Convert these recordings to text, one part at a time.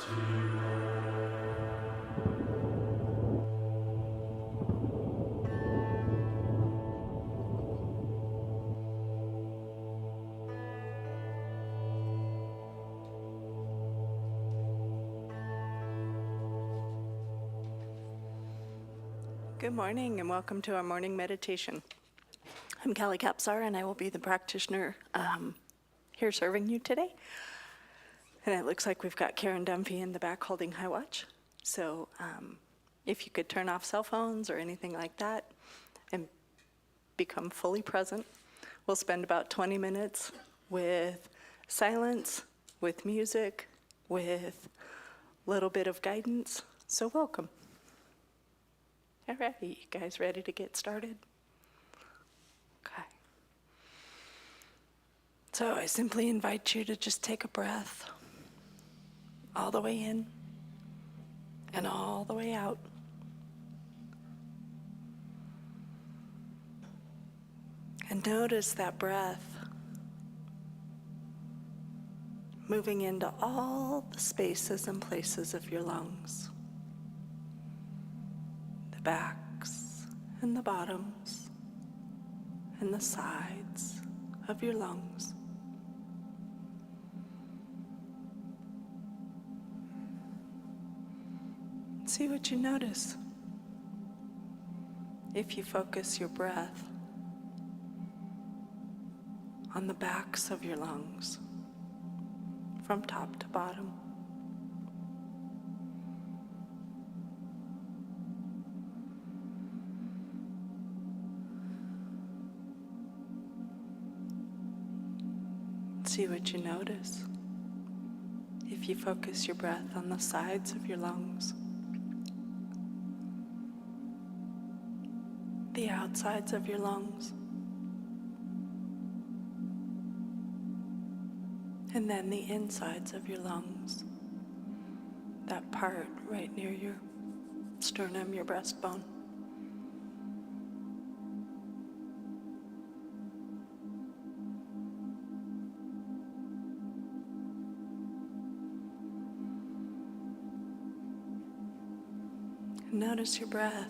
Good morning and welcome to our morning meditation. I'm Callie Capsar and I will be the practitioner here serving you today. And it looks like we've got Karen Dunphy in the back holding high watch. So if you could turn off cell phones or anything like that and become fully present, we'll spend about 20 minutes with silence, with music, with a little bit of guidance. So welcome. All right, you guys ready to get started? Okay. So I simply invite you to just take a breath all the way in and all the way out. And notice that breath moving into all the spaces and places of your lungs. The backs and the bottoms and the sides of your lungs. See what you notice if you focus your breath on the backs of your lungs from top to bottom. See what you notice if you focus your breath on the sides of your lungs, the outsides of your lungs, and then the insides of your lungs, that part right near your sternum, your breastbone. Notice your breath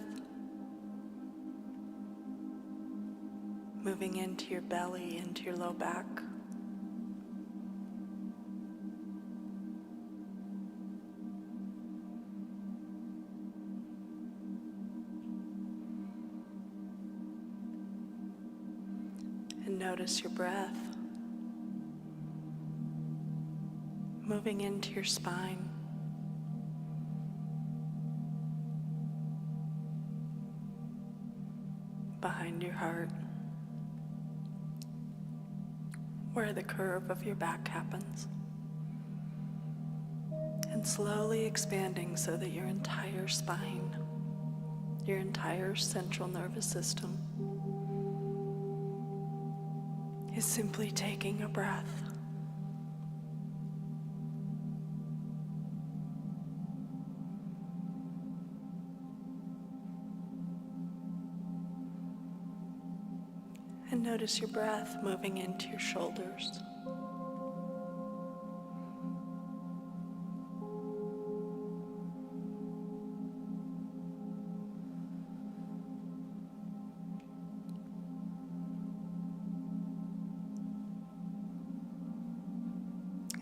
moving into your belly, into your low back. And notice your breath moving into your spine. Behind your heart, where the curve of your back happens, and slowly expanding so that your entire spine, your entire central nervous system is simply taking a breath. And notice your breath moving into your shoulders.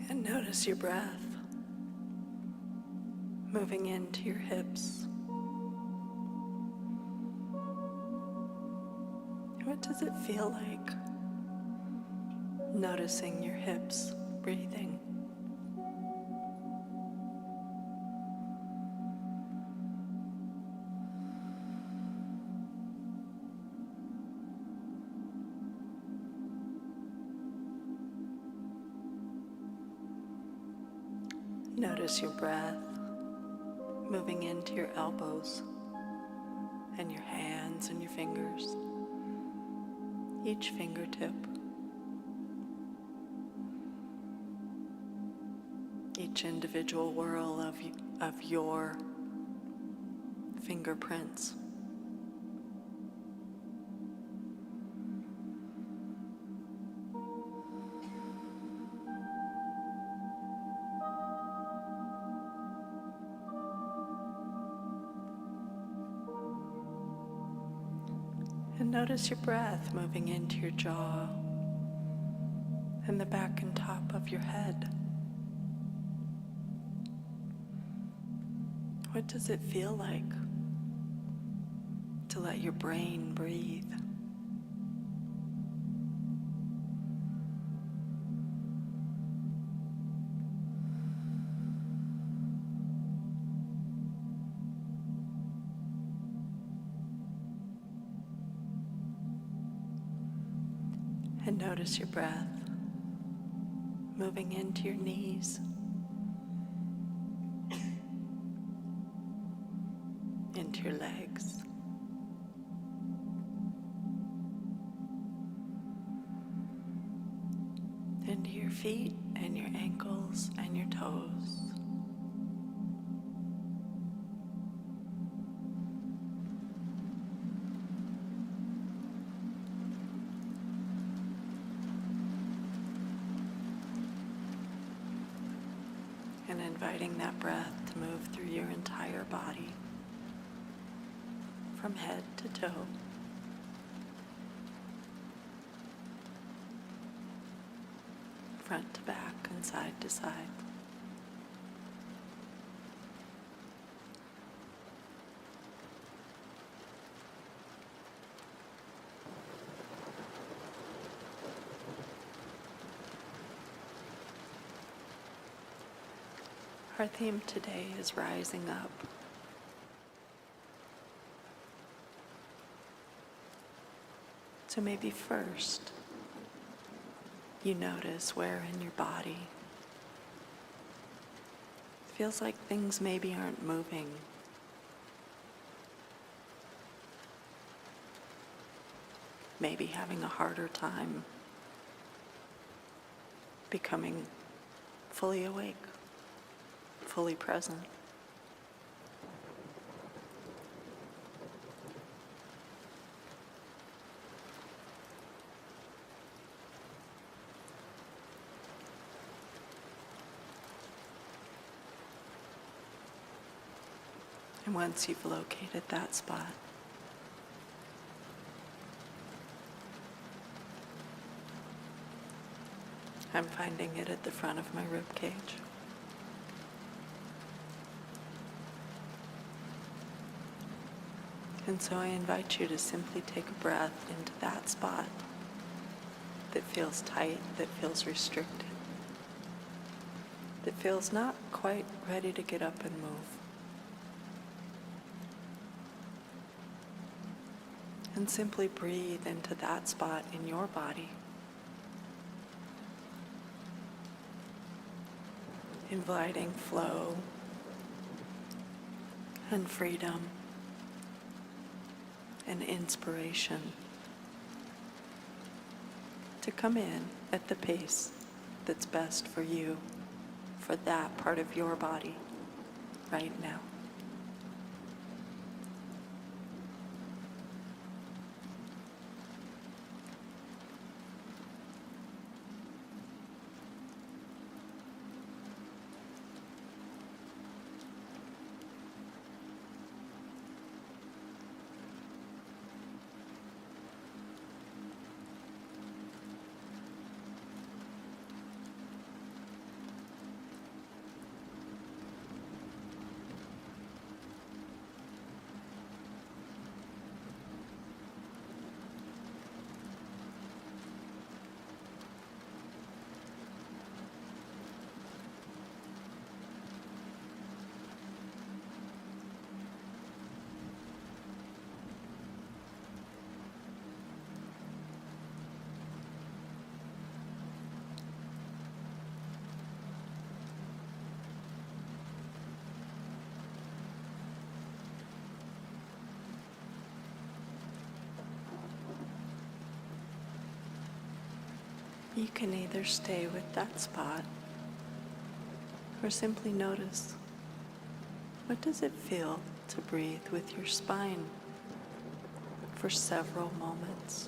And notice your breath moving into your hips. What does it feel like? Noticing your hips breathing. Notice your breath moving into your elbows and your hands and your fingers, each fingertip, each individual whirl of your fingerprints. And notice your breath moving into your jaw and the back and top of your head. What does it feel like to let your brain breathe? And notice your breath moving into your knees, into your legs, into your feet and your ankles and your toes. And inviting that breath to move through your entire body, from head to toe. Front to back and side to side. Our theme today is rising up. So maybe first, you notice where in your body it feels like things maybe aren't moving. Maybe having a harder time becoming fully awake, fully present. And once you've located that spot, I'm finding it at the front of my rib cage. And so I invite you to simply take a breath into that spot that feels tight, that feels restricted, that feels not quite ready to get up and move. And simply breathe into that spot in your body, inviting flow and freedom and inspiration to come in at the pace that's best for you, for that part of your body right now. You can either stay with that spot or simply notice, what does it feel to breathe with your spine for several moments?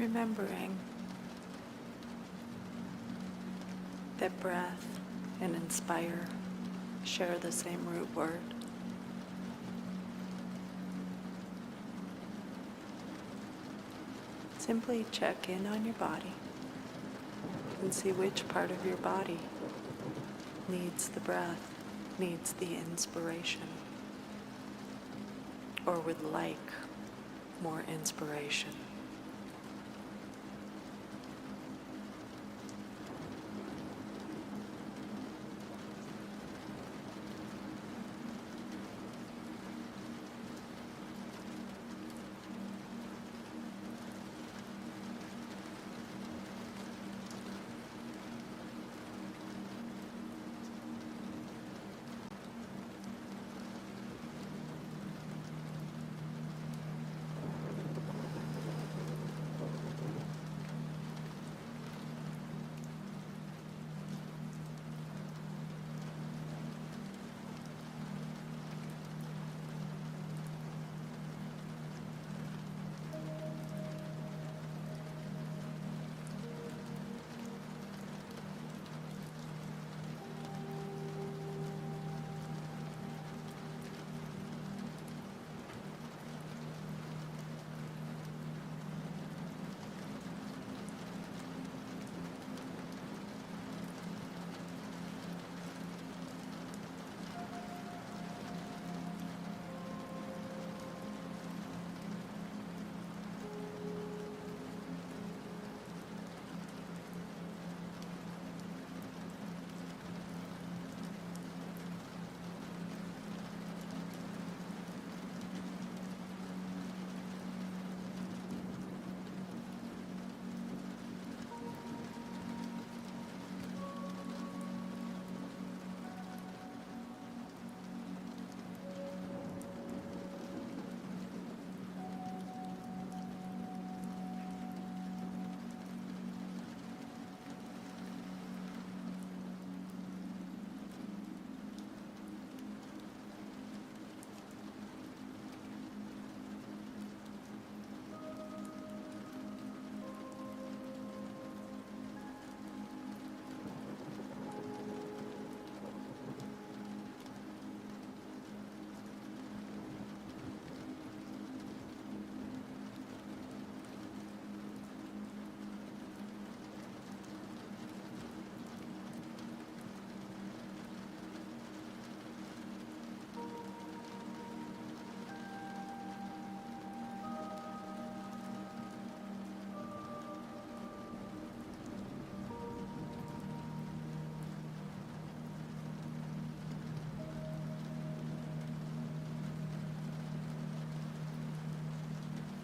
remembering that breath and inspire share the same root word. Simply check in on your body and see which part of your body needs the breath, needs the inspiration, or would like more inspiration.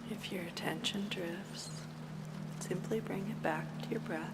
If your attention drifts, simply bring it back to your breath.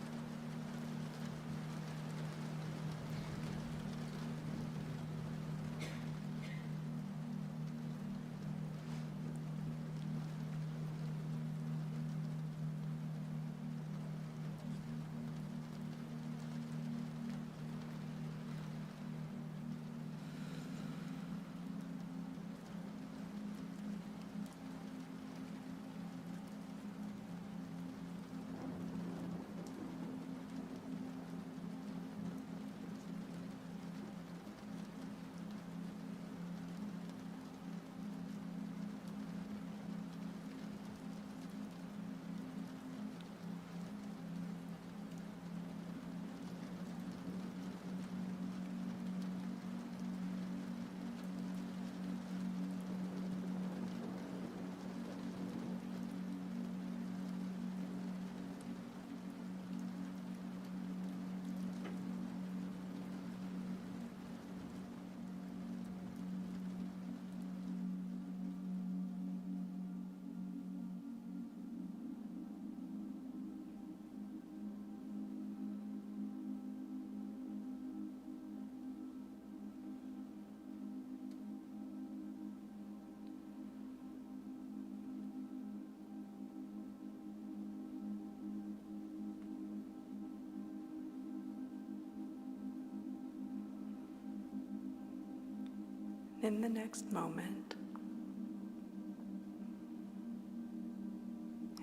In the next moment,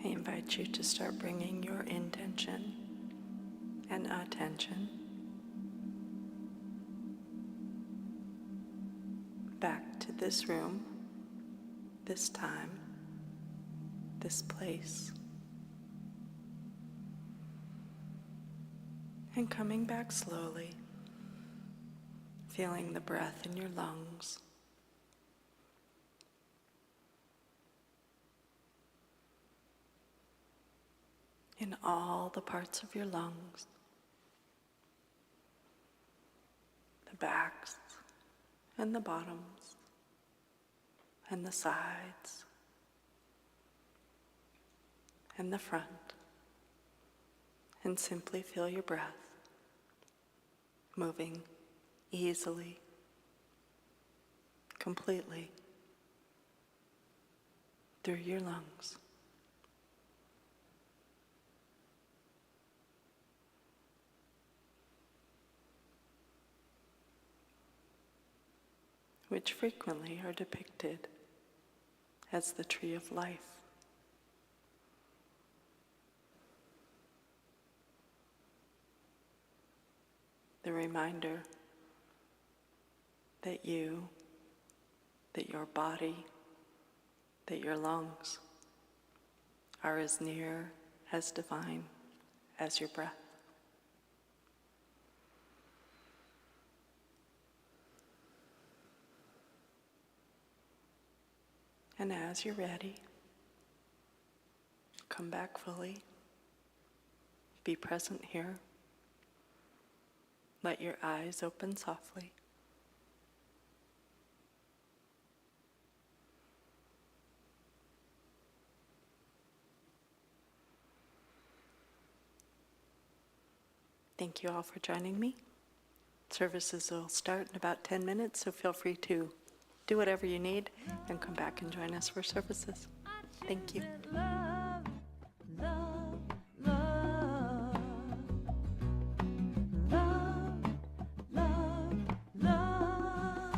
I invite invite you to start bringing your intention and attention back to this room, this time, this place, and coming back slowly, feeling the breath in your lungs, in all the parts of your lungs, the backs and the bottoms and the sides and the front, and simply feel your breath moving easily, completely through your lungs. Which frequently are depicted as the tree of life. The reminder that you, that your body, that your lungs are as near, as divine as your breath. And as you're ready, come back fully, be present here. Let your eyes open softly. Thank you all for joining me. Services will start in about 10 minutes, so feel free to do whatever you need and come back and join us for services. Thank you. Love, love, love. Love, love, love.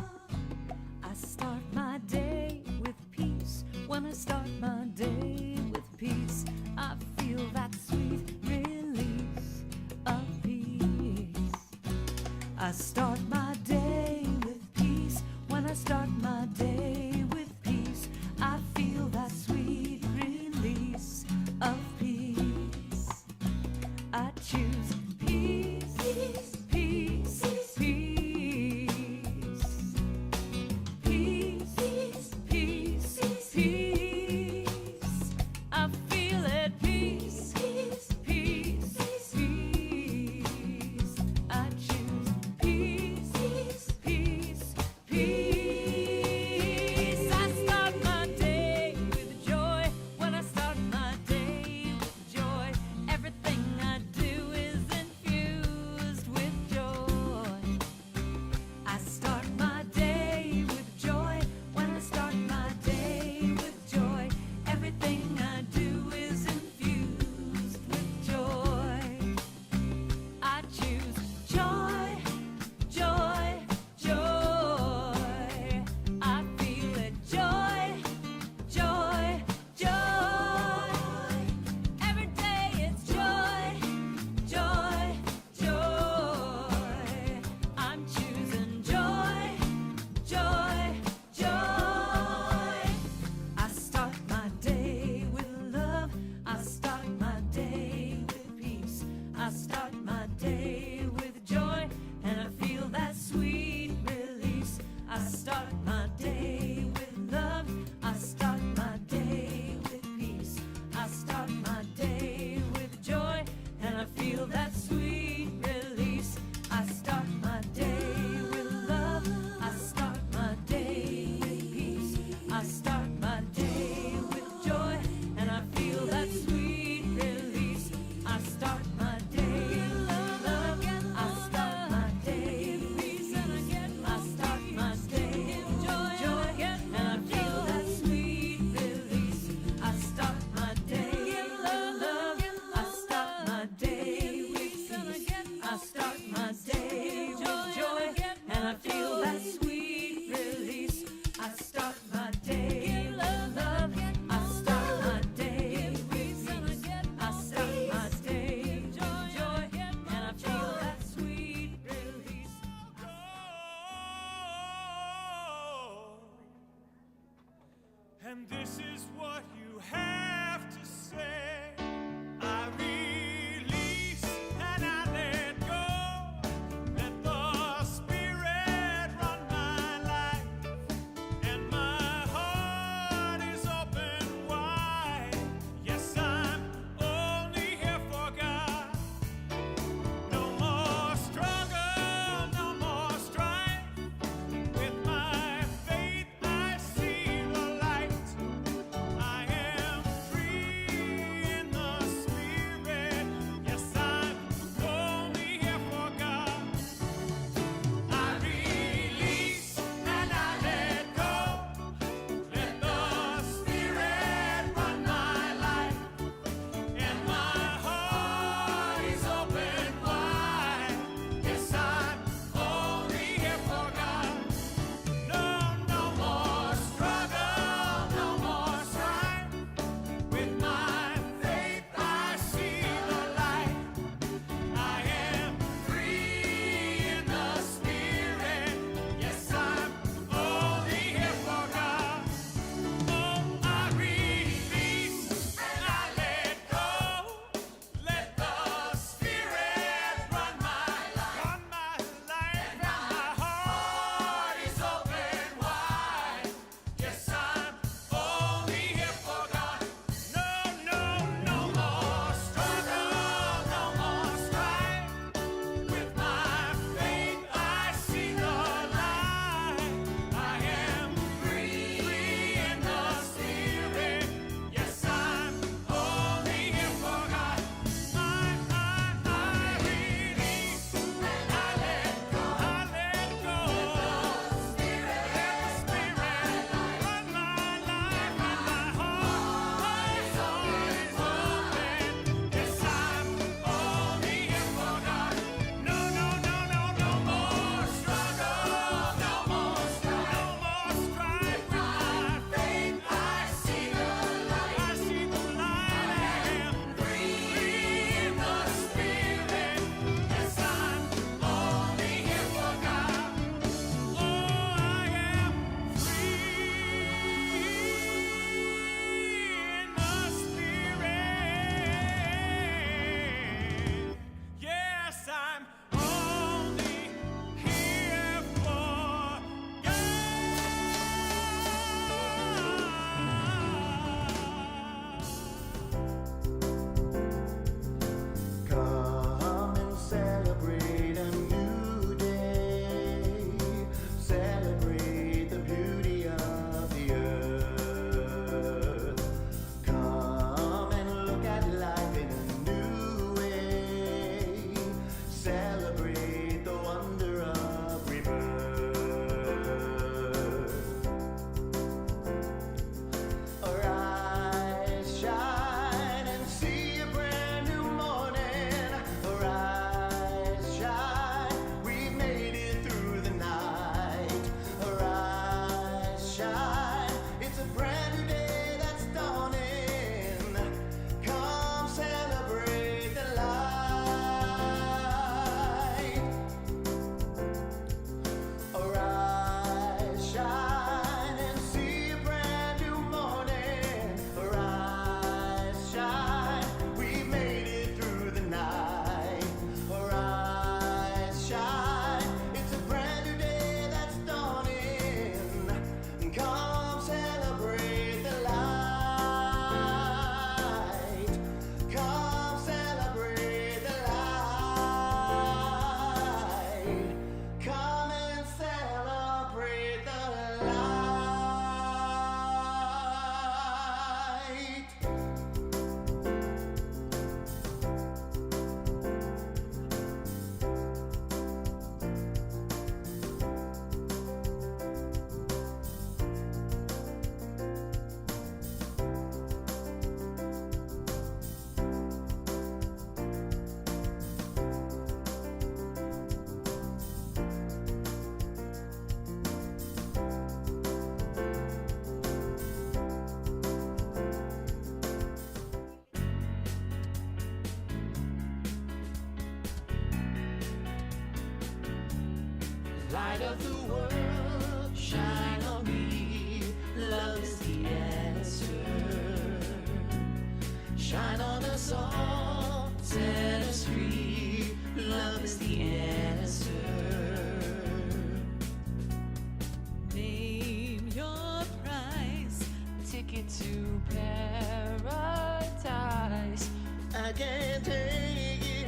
I start my day with peace. When I start my day with peace, I feel that sweet release of peace. I start my day with peace. When I start my day with peace, I feel that sweet release of peace. I choose peace, peace, peace, peace, peace, peace, peace. I feel it, peace, peace, peace, peace. I choose peace, peace, peace, peace. I start my day with joy. When I start my day with joy, everything I do is infused with joy. I start my day with joy. When I start my day with joy, everything I do is infused with joy. I choose joy, joy, joy. I feel it, joy, joy, joy. Every day it's joy, joy, joy. I'm choosing joy, joy, joy. I start my day with love. I start my day with peace. I start my day with joy, and I feel that sweet release. I start my day with love. I start my day with peace. I start my day with joy, and I feel that sweet release. I start my day with love. I start my day with peace. I start my day with joy, and I feel that sweet release. I start my day with love. I start my day with peace. I start my day with joy, and I feel that sweet release. I start my day with love. I start my day with peace. I start my day with joy, and I feel that sweet release. I start my day with love. I start my day with peace. And this is what you have to say. I release and I let go. Let the Spirit run my life. And my heart is open wide. Yes, I'm only here for God. No more struggle, no more strife. With my faith I see the light. I am free in the Spirit. Yes, I'm only here for God. I release and I let go. Let the Spirit run my life. And my heart is open wide. Yes, I'm only here for God. No more struggle, no more strife. With my faith I see the light. I am free in the Spirit. Yes, I'm only here for God. Oh, I release and I let go. Let the Spirit run my life. And my heart is open wide. Yes, I'm only here for God. No more struggle, no more strife. With my faith I see the light. I am free in the Spirit. Yes, I'm only here for God. I release and I let go. Let the Spirit run my life. And my heart is open. Yes, I'm only here for God. No more struggle, no more strife. With my faith I see the light. I am free in the Spirit. Yes, I'm only here for God. Oh, I am free in the Spirit. Yes, I'm only here for God. Come and celebrate a new day. Celebrate the beauty of the earth. Come and look at life in a new way. Celebrate the wonder of rebirth. Arise, shine, and see a brand new morning. Arise, shine, we made it through the night. Arise, shine, it's a brand new day that's dawning. Come celebrate the light. Arise, shine, and see a brand new morning. Arise, shine, we made it through the night. Arise, shine, it's a brand new day that's dawning. Come celebrate the light. Come celebrate the light. Come and celebrate the light. Light of the world, shine on me. Love is the shine on us all, set us free. Love is the answer. Name your price, ticket to paradise. I can't take it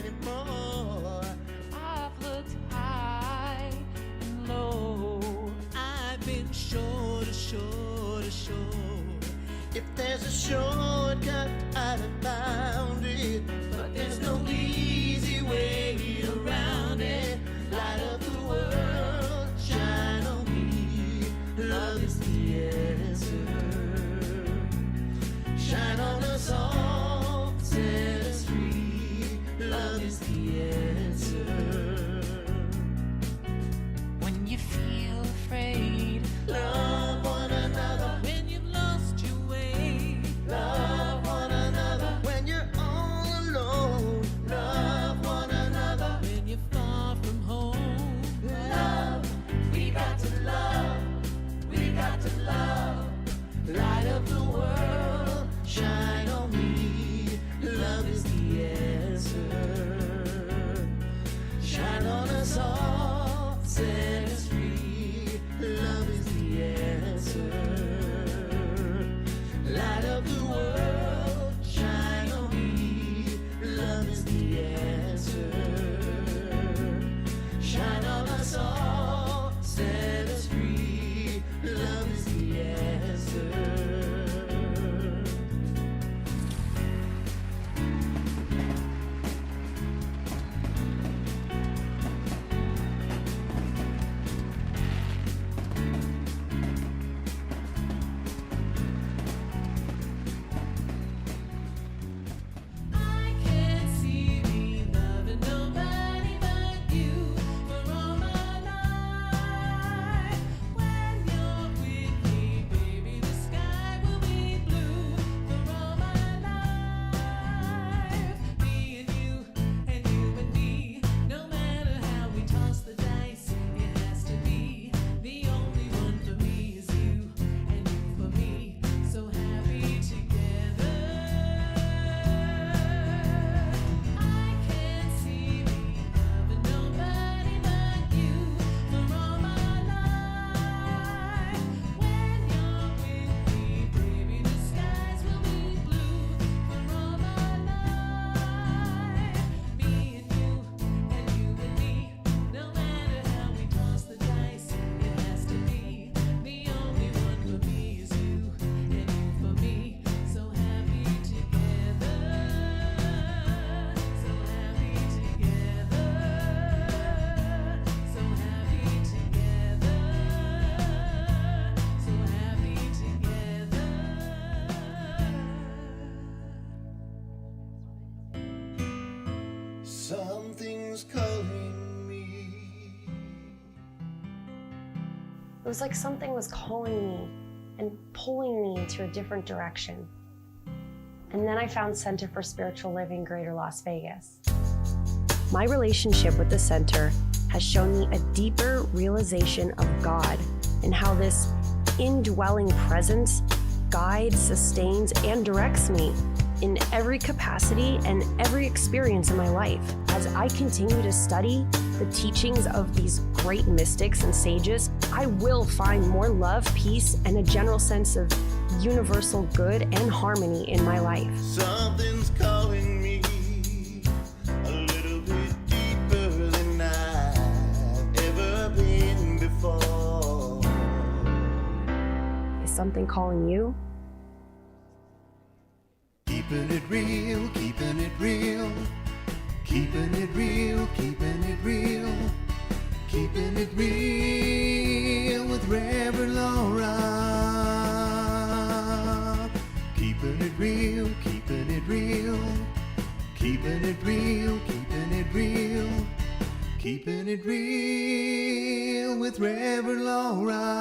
anymore. I've looked high and low. I've been shore to shore to shore. If there's a shortcut, I'd have found it. But there's no easy way around it. Light up the world, shine on me. Love is the answer. Shine on us all, set us free. Love is the answer. When you feel afraid, Love one another. when you've lost your way, Love one another. When you're all alone, love one another. when you're far from home. Love, we got to love. We got to love. Light up the world, shine on me. Love is the answer. Shine on us all, set us free. Love is the answer. Light up the world, shine on me. Love is the answer. Shine on us all, set us free. Love is the answer. I can't see me loving nobody but you for all my life. When you're with me, baby, the sky will be blue for all my life. Me and you and me, no matter how we toss the dice, it has to be. The only one for me is you and you for me, so happy together. I can't see me loving nobody but you for all my life. When you're with me, baby, the skies will be blue for all my life. Me and you and me, no matter how we toss the dice, it has to be. The only one for me is you and you for me, so happy together. So happy together. So happy together. So happy together. Something's calling me. It was like something was calling me and pulling me into a different direction. And then I found Center for Spiritual Living Greater Las Vegas. My relationship with the center has shown me a deeper realization of God and how this indwelling presence guides, sustains, and directs me in every capacity and every experience in my life. As I continue to study the teachings of these great mystics and sages, I will find more love, peace, and a general sense of universal good and harmony in my life. Something's calling me a little bit deeper than I've ever been before. Is something calling you? Keeping it real, keeping it real. Keeping it real, keeping it real. Keeping it real with Reverend Laura. Keeping it real, keeping it real. Keeping it real, keeping it real. Keeping it real with Reverend Laura.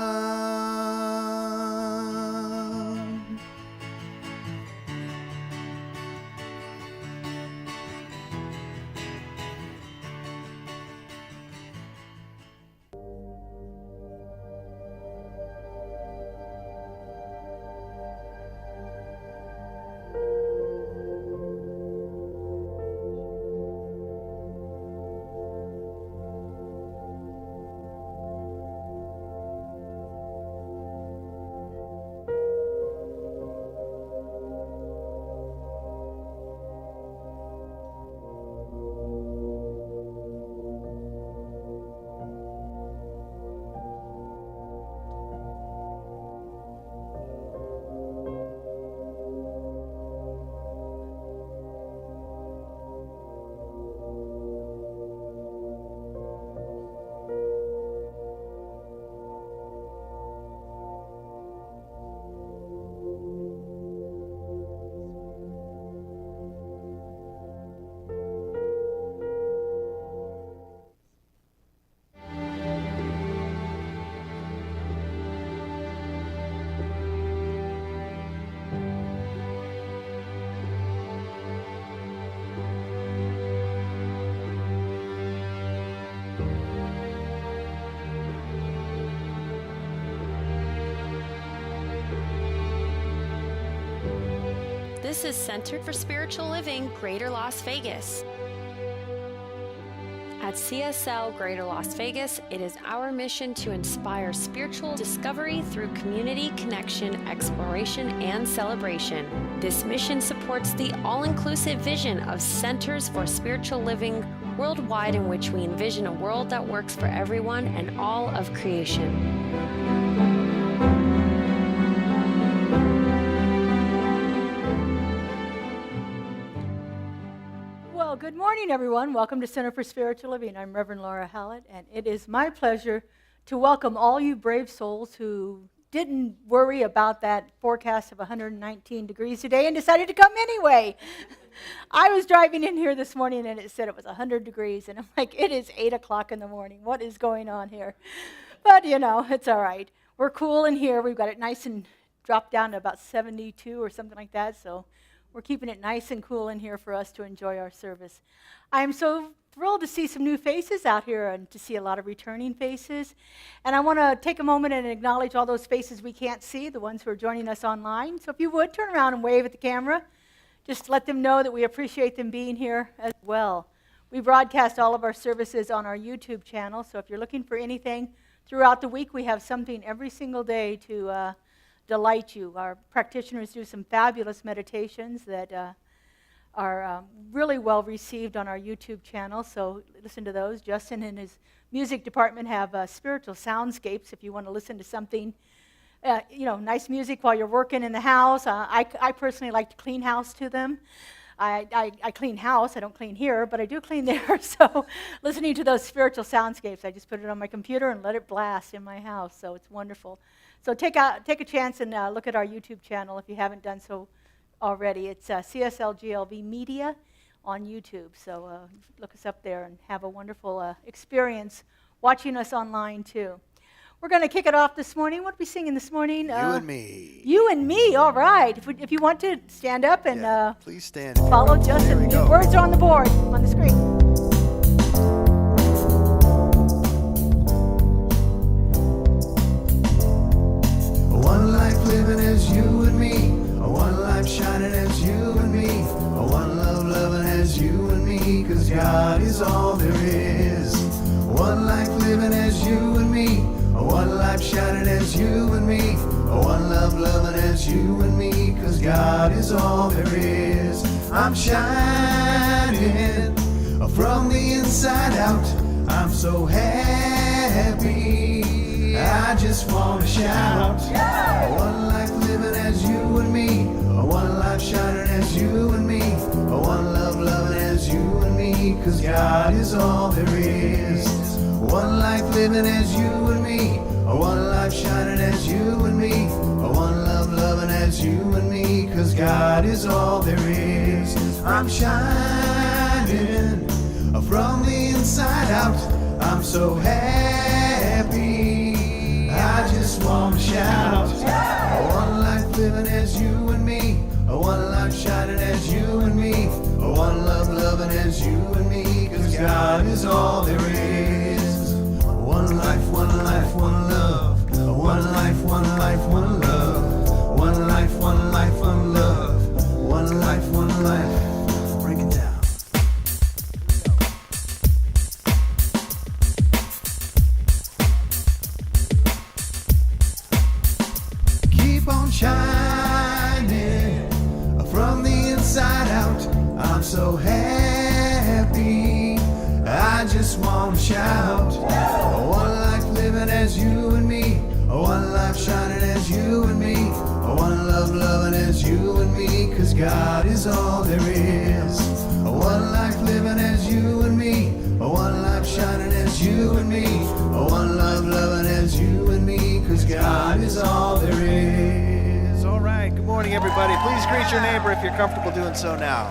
This is Center for Spiritual Living, Greater Las Vegas. At CSL Greater Las Vegas, it is our mission to inspire spiritual discovery through community connection, exploration, and celebration. This mission supports the all-inclusive vision of Centers for Spiritual Living worldwide, in which we envision a world that works for everyone and all of creation. Well, good morning, everyone. Welcome to Center for Spiritual Living. I'm Reverend Laura Hallett, and it is my pleasure to welcome all you brave souls who didn't worry about that forecast of 119 degrees today and decided to come anyway. I was driving in here this morning, and it said it was 100 degrees, and I'm like, it is 8 o'clock in the morning. What is going on here? But, you know, it's all right. We're cool in here. We've got it nice and dropped down to about 72 or something like that, so we're keeping it nice and cool in here for us to enjoy our service. I am so thrilled to see some new faces out here and to see a lot of returning faces. And I want to take a moment and acknowledge all those faces we can't see, the ones who are joining us online. So if you would, turn around and wave at the camera. Just let them know that we appreciate them being here as well. We broadcast all of our services on our YouTube channel, so if you're looking for anything throughout the week, we have something every single day to delight you. Our practitioners do some fabulous meditations that are really well received on our YouTube channel, so listen to those. Justin and his music department have spiritual soundscapes if you want to listen to something, nice music while you're working in the house. I personally like to clean house to them. I clean house, I don't clean here, but I do clean there, so listening to those spiritual soundscapes, I just put it on my computer and let it blast in my house, so it's wonderful. So take a chance and look at our YouTube channel if you haven't done so already. It's CSLGLV Media on YouTube. So look us up there and have a wonderful experience watching us online too. We're going to kick it off this morning. What are we singing this morning? You and Me. You and Me, all right. If you want to stand up and Please stand. follow There Justin. we The go. words are on the board, on the screen. One life living as you and me, one life shining as you and me, one love loving as you and me, 'cause God is all there is. One life living as you and me, one life shining as you and me, one love loving as you and me, 'cause God is all there is. I'm shining from the inside out, I'm so happy, I just wanna shout. One life living as you and me, one life shining as you and me, one love loving as you and me, 'cause God is all there is. One life living as you and me, one life shining as you and me, one love loving as you and me, 'cause God is all there is. I'm shining from the inside out, I'm so happy, I just want to shout. One life living as you and me, one life shining as you and me, one love loving as you and me, 'cause God is all there is. One life, one life, one love, one life, one life, one love, one life, one life, one love, one life, one life. Break it down. Keep on shining from the inside out, I'm so happy, I just want to shout. One life living as you and me, one life shining as you and me, one love loving as you and me, 'cause God is all there is. One life living as you and me, one life shining as you and me, one love loving as you and me, 'cause God is all there is. All right. Good morning, everybody. Please greet your neighbor if you're comfortable doing so now.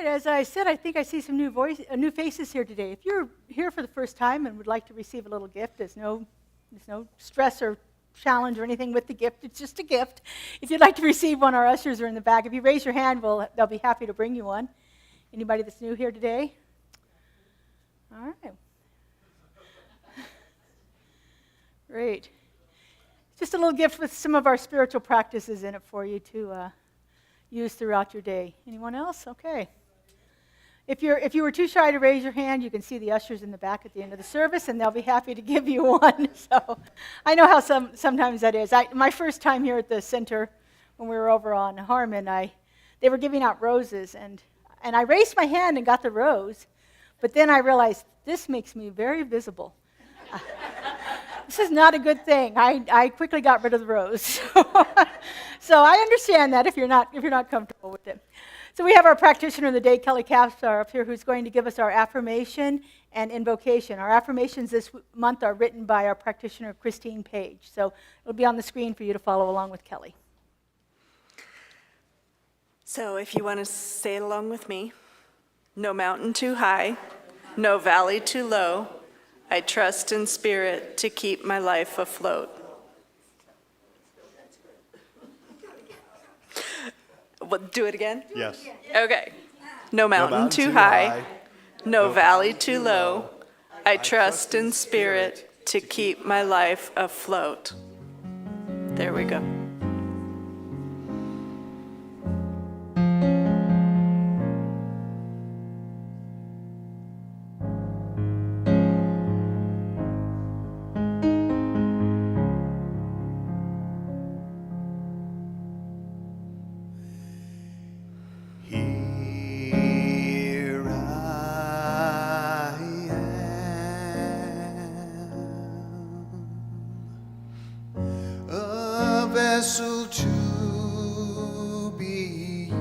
right, as I said, I think I see some new faces here today. If you're here for the first time and would like to receive a little gift, there's no stress or challenge or anything with the gift. It's just a gift. If you'd like to receive one, our ushers are in the back. If you raise your hand, they'll be happy to bring you one. Anybody that's new here today? All right. Great. Just a little gift with some of our spiritual practices in it for you to use throughout your day. Anyone else? Okay. If you were too shy to raise your hand, you can see the ushers in the back at the end of the service, and they'll be happy to give you one. So I know how sometimes that is. My first time here at the center, when we were over on Harmon, they were giving out roses, and I raised my hand and got the rose, but then I realized this makes me very visible. This is not a good thing. I quickly got rid of the rose. So I understand that if you're not comfortable with it. So we have our practitioner of the day, Kelly Capstar, up here, who's going to give us our affirmation and invocation. Our affirmations this month are written by our practitioner, Christine Page. So it'll be on the screen for you to follow along with Kelly. So if you want to say it along with me, no mountain too high, no valley too low, I trust in spirit to keep my life afloat. Well, do it again? Yes. Okay. No mountain too high, no valley too low, I trust in spirit to keep my life afloat. There we go. Here I am, a vessel to be used.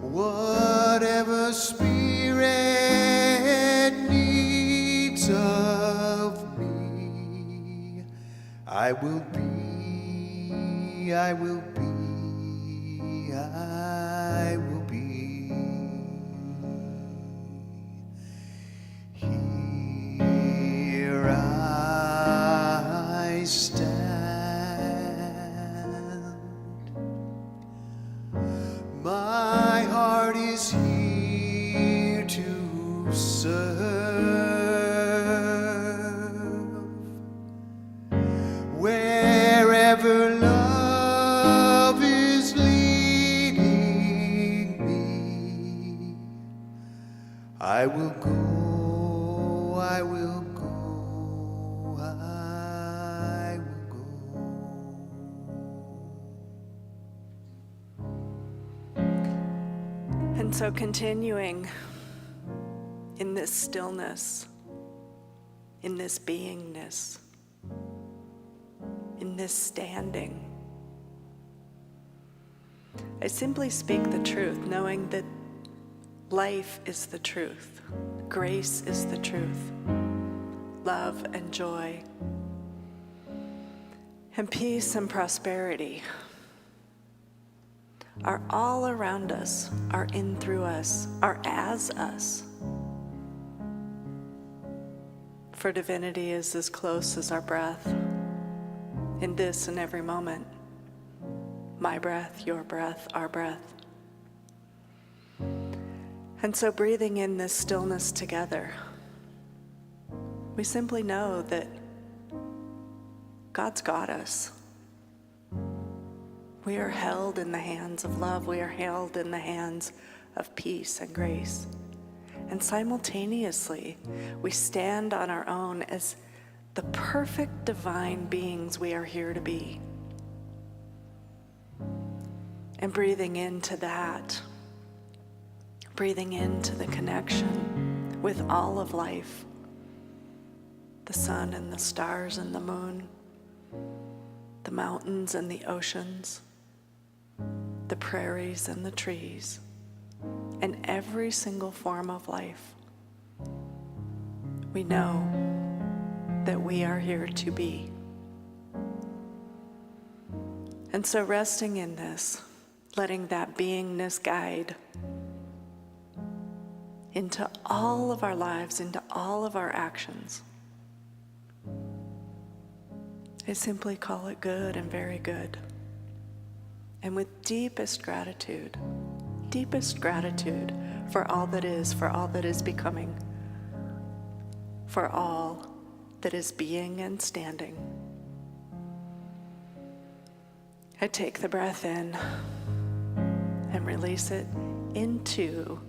Whatever Spirit needs of me, I will be. I will be, I will be. Here I stand. My heart is here to serve. Wherever love is leading me, I will go, I will go, I will go. And so continuing in this stillness, in this beingness, in this standing, I simply speak the truth, knowing that life is the truth, grace is the truth, love and joy, and peace and prosperity are all around us, are in through us, are as us. For divinity is as close as our breath, in this and every moment. My breath, your breath, our breath. And so breathing in this stillness together, we simply know that God's got us. We are held in the hands of love. We are held in the hands of peace and grace. And simultaneously, we stand on our own as the perfect divine beings we are here to be. And breathing into that, breathing into the connection with all of life, the sun and the stars and the moon, the mountains and the oceans, the prairies and the trees, and every single form of life. We know that we are here to be. And so resting in this, letting that beingness guide into all of our lives, into all of our actions. I simply call it good and very good. And with deepest gratitude for all that is, for all that is becoming, for all that is being and standing. I take the breath in and release it into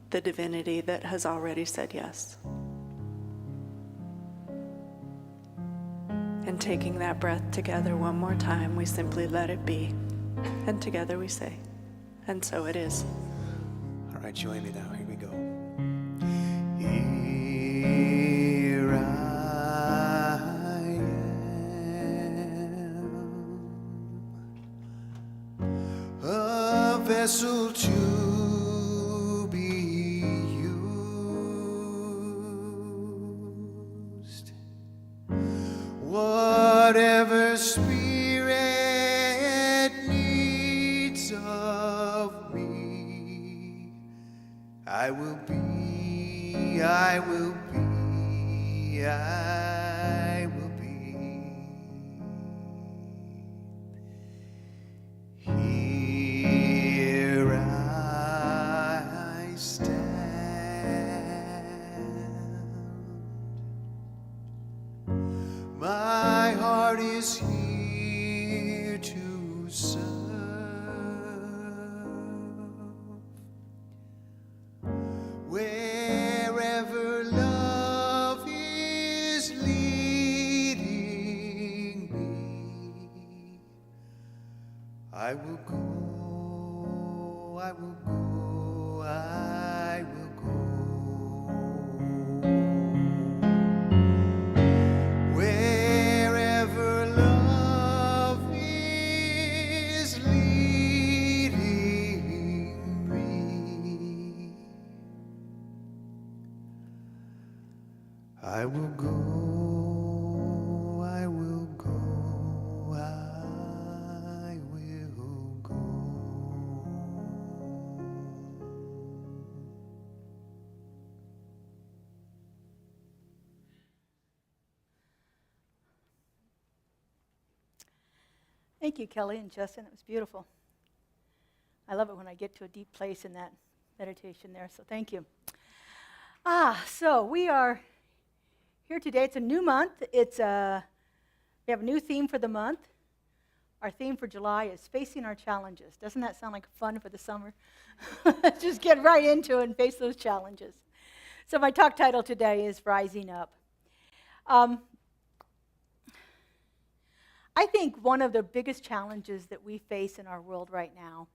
the divinity that has already said yes. And taking that breath together one more time, we simply let it be. And together we say, and so it is. All right, join me now. Here we go. Here I am, a vessel to be used. Whatever Spirit needs of me, I will be, I will be, I will be. Here I stand. My heart is here to serve. Wherever love is leading me, I will go, I will go, I will go. Wherever love is leading me, I will go, I will go, I will go. Thank you, Kelly and Justin. It was beautiful. I love it when I get to a deep place in that meditation there, so thank you. So we are here today. It's a new month. We have a new theme for the month. Our theme for July is facing our challenges. Doesn't that sound like fun for the summer? Just get right into it and face those challenges. So my talk title today is Rising Up. I think one of the biggest challenges that we face in our world right now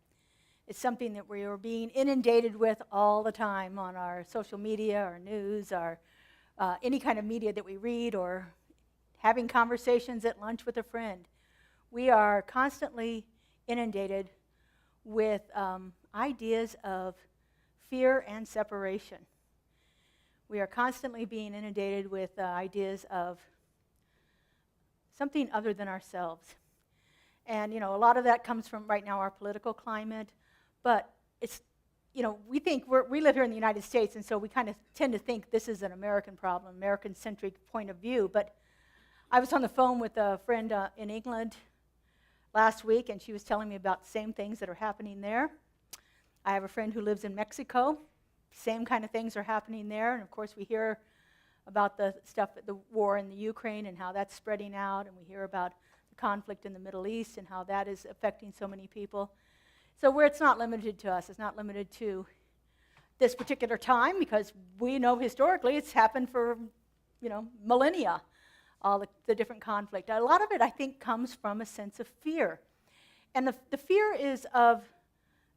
is something that we are being inundated with all the time on our social media, our news, our any kind of media that we read, or having conversations at lunch with a friend. We are constantly inundated with ideas of fear and separation. We are constantly being inundated with ideas of something other than ourselves. And, a lot of that comes from right now our political climate, but it's, we think we live here in the United States, and so we kind of tend to think this is an American problem, American-centric point of view. But I was on the phone with a friend in England last week, and she was telling me about the same things that are happening there. I have a friend who lives in Mexico. Same kind of things are happening there, and of course we hear about the war in the Ukraine and how that's spreading out, and we hear about the conflict in the Middle East and how that is affecting so many people. So where it's not limited to us, it's not limited to this particular time, because we know historically it's happened for, millennia, all the different conflict. A lot of it, I think, comes from a sense of fear. And the fear is of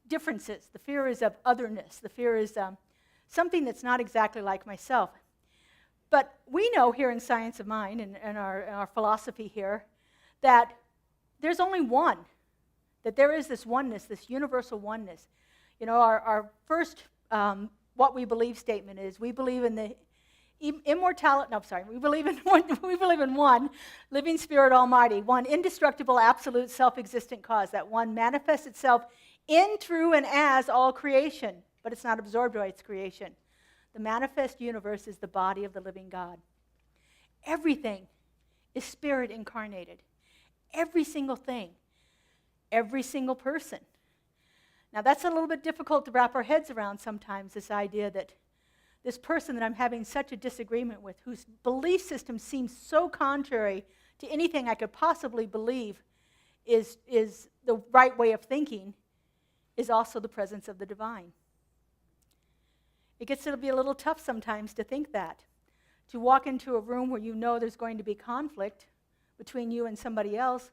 differences. The fear is of otherness. The fear is something that's not exactly like myself. But we know here in Science of Mind and our philosophy here that there's only one, that there is this oneness, this universal oneness. Our first what we believe statement is we believe in the we believe in one, we believe in one living spirit almighty, one indestructible, absolute, self-existent cause. That one manifests itself in, through, and as all creation, but it's not absorbed by its creation. The manifest universe is the body of the living God. Everything is spirit incarnated. Every single thing. Every single person. Now that's a little bit difficult to wrap our heads around sometimes, this idea that this person that I'm having such a disagreement with, whose belief system seems so contrary to anything I could possibly believe is the right way of thinking, is also the presence of the divine. It gets to be a little tough sometimes to think that. To walk into a room where you know there's going to be conflict between you and somebody else,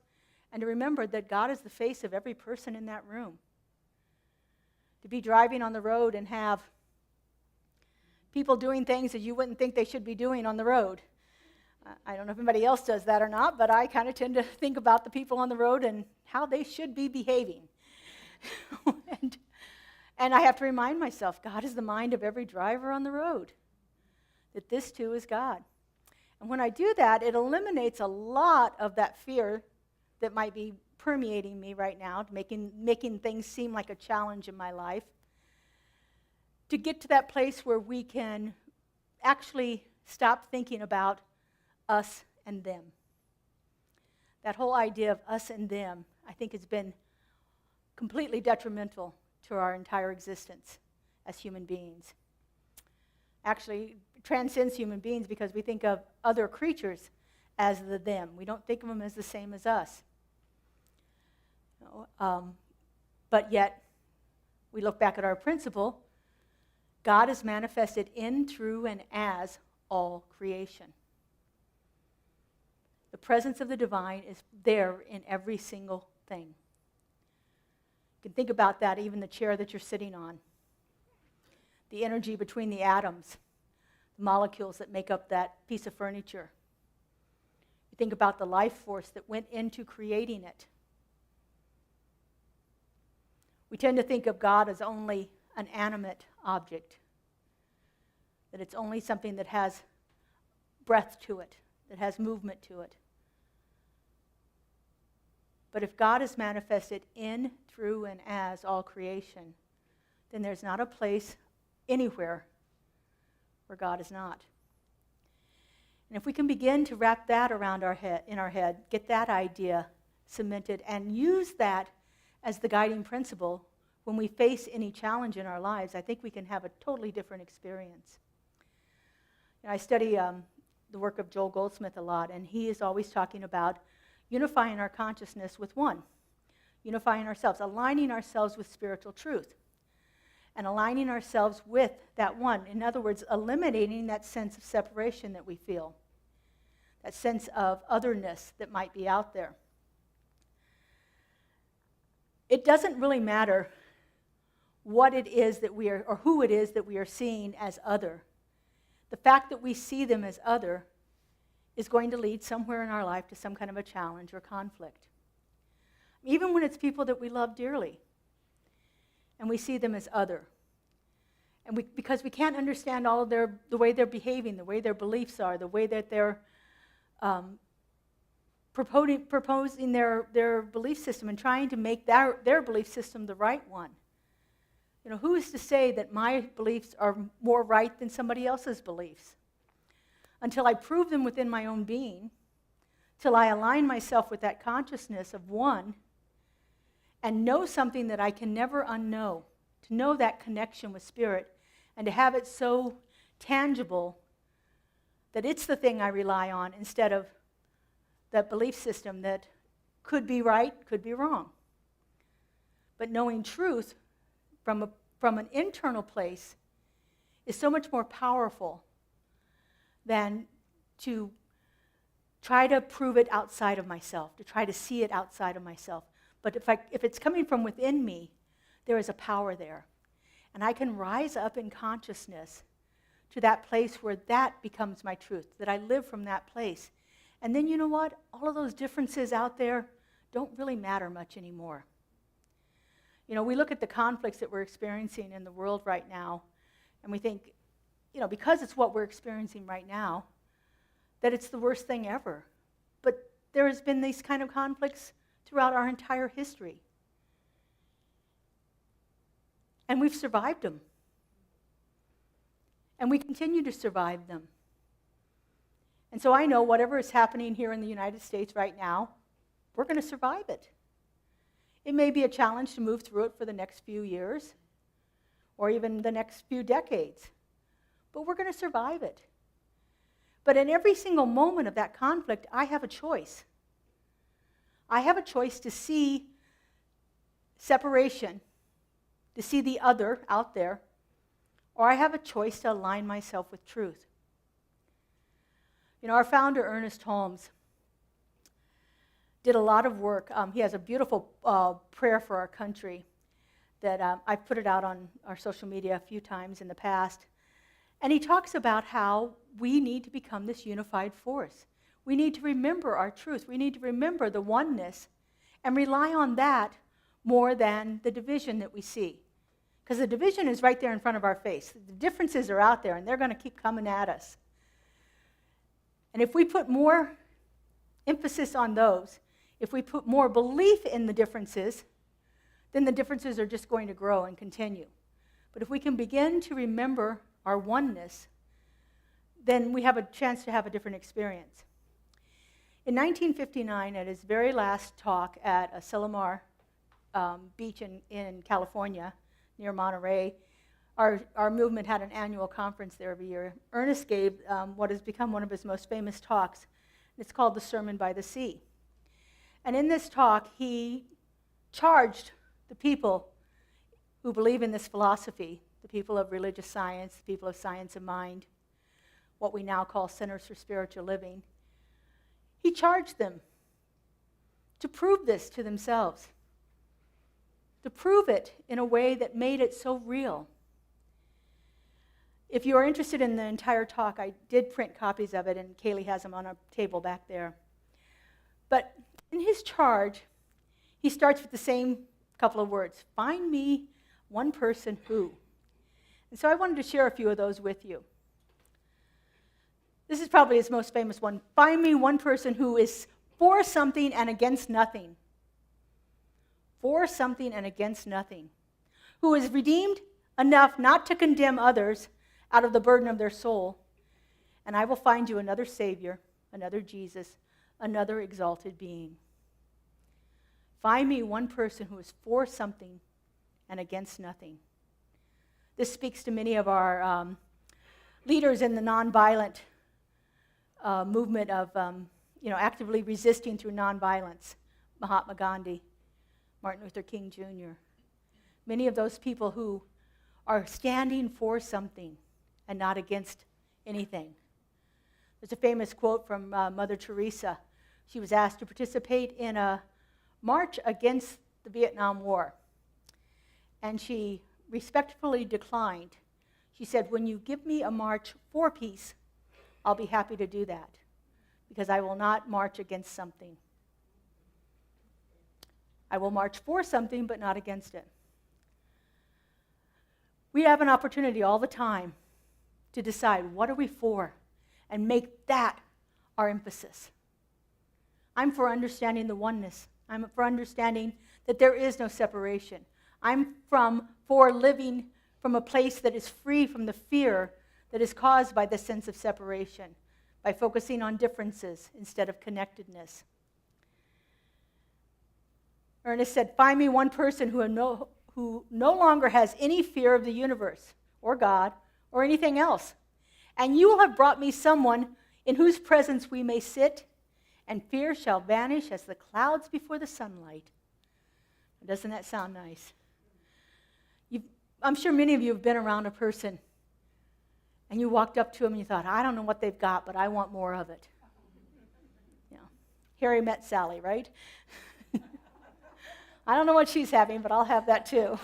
and to remember that God is the face of every person in that room. To be driving on the road and have people doing things that you wouldn't think they should be doing on the road. I don't know if anybody else does that or not, but I kind of tend to think about the people on the road and how they should be behaving. and I have to remind myself, God is the mind of every driver on the road, that this too is God. And when I do that, it eliminates a lot of that fear that might be permeating me right now, making things seem like a challenge in my life, to get to that place where we can actually stop thinking about us and them. That whole idea of us and them, I think, has been completely detrimental to our entire existence as human beings. Actually, it transcends human beings because we think of other creatures as the them. We don't think of them as the same as us. But yet, we look back at our principle. God is manifested in, through, and as all creation. The presence of the divine is there in every single thing. You can think about that, even the chair that you're sitting on. The energy between the atoms, the molecules that make up that piece of furniture. You think about the life force that went into creating it. We tend to think of God as only an animate object, that it's only something that has breath to it, that has movement to it. But if God is manifested in, through, and as all creation, then there's not a place anywhere where God is not. And if we can begin to wrap that around in our head, get that idea cemented, and use that as the guiding principle when we face any challenge in our lives, I think we can have a totally different experience. I study the work of Joel Goldsmith a lot, and he is always talking about unifying our consciousness with one, unifying ourselves, aligning ourselves with spiritual truth, and aligning ourselves with that one. In other words, eliminating that sense of separation that we feel, that sense of otherness that might be out there. It doesn't really matter what it is that we are, or who it is that we are seeing as other. The fact that we see them as other is going to lead somewhere in our life to some kind of a challenge or conflict. Even when it's people that we love dearly, and we see them as other. And because we can't understand all of the way they're behaving, the way their beliefs are, the way that they're proposing their belief system and trying to make their belief system the right one. You know, who is to say that my beliefs are more right than somebody else's beliefs? Until I prove them within my own being, till I align myself with that consciousness of one and know something that I can never unknow, to know that connection with spirit and to have it so tangible that it's the thing I rely on instead of that belief system that could be right, could be wrong. But knowing truth from an internal place is so much more powerful than to try to prove it outside of myself, to try to see it outside of myself. But if it's coming from within me, there is a power there. And I can rise up in consciousness to that place where that becomes my truth, that I live from that place. And then you know what? All of those differences out there don't really matter much anymore. You know, we look at the conflicts that we're experiencing in the world right now, and we think, because it's what we're experiencing right now, that it's the worst thing ever. But there has been these kind of conflicts throughout our entire history. And we've survived them. And we continue to survive them. And so I know whatever is happening here in the United States right now, we're going to survive it. It may be a challenge to move through it for the next few years, or even the next few decades, but we're going to survive it. But in every single moment of that conflict, I have a choice. I have a choice to see separation, to see the other out there, or I have a choice to align myself with truth. Our founder, Ernest Holmes, did a lot of work. He has a beautiful prayer for our country that I've put it out on our social media a few times in the past. And he talks about how we need to become this unified force. We need to remember our truth. We need to remember the oneness and rely on that more than the division that we see. Because the division is right there in front of our face. The differences are out there, and they're going to keep coming at us. And if we put more emphasis on those, if we put more belief in the differences, then the differences are just going to grow and continue. But if we can begin to remember our oneness, then we have a chance to have a different experience. In 1959, at his very last talk at Silomar Beach in California, near Monterey, our movement had an annual conference there every year. Ernest gave what has become one of his most famous talks. It's called The Sermon by the Sea. And in this talk, he charged the people who believe in this philosophy, the people of religious science, the people of science of mind, what we now call Centers for Spiritual Living. He charged them to prove this to themselves, to prove it in a way that made it so real. If you are interested in the entire talk, I did print copies of it, and Kaylee has them on a table back there. But in his charge, he starts with the same couple of words: find me one person who. And so I wanted to share a few of those with you. This is probably his most famous one. Find me one person who is for something and against nothing. For something and against nothing. Who is redeemed enough not to condemn others out of the burden of their soul. And I will find you another Savior, another Jesus, another exalted being. Find me one person who is for something and against nothing. This speaks to many of our leaders in the nonviolent movement of actively resisting through nonviolence. Mahatma Gandhi, Martin Luther King Jr. Many of those people who are standing for something and not against anything. There's a famous quote from Mother Teresa. She was asked to participate in a march against the Vietnam War, and she respectfully declined. She said, "When you give me a march for peace, I'll be happy to do that, because I will not march against something. I will march for something, but not against it." We have an opportunity all the time to decide what are we for and make that our emphasis. I'm for understanding the oneness. I'm for understanding that there is no separation. I'm for living from a place that is free from the fear that is caused by the sense of separation, by focusing on differences instead of connectedness. Ernest said, find me one person who no longer has any fear of the universe or God or anything else. And you will have brought me someone in whose presence we may sit, and fear shall vanish as the clouds before the sunlight. Doesn't that sound nice? I'm sure many of you have been around a person, and you walked up to them and you thought, I don't know what they've got, but I want more of it. Harry met Sally, right? I don't know what she's having, but I'll have that too.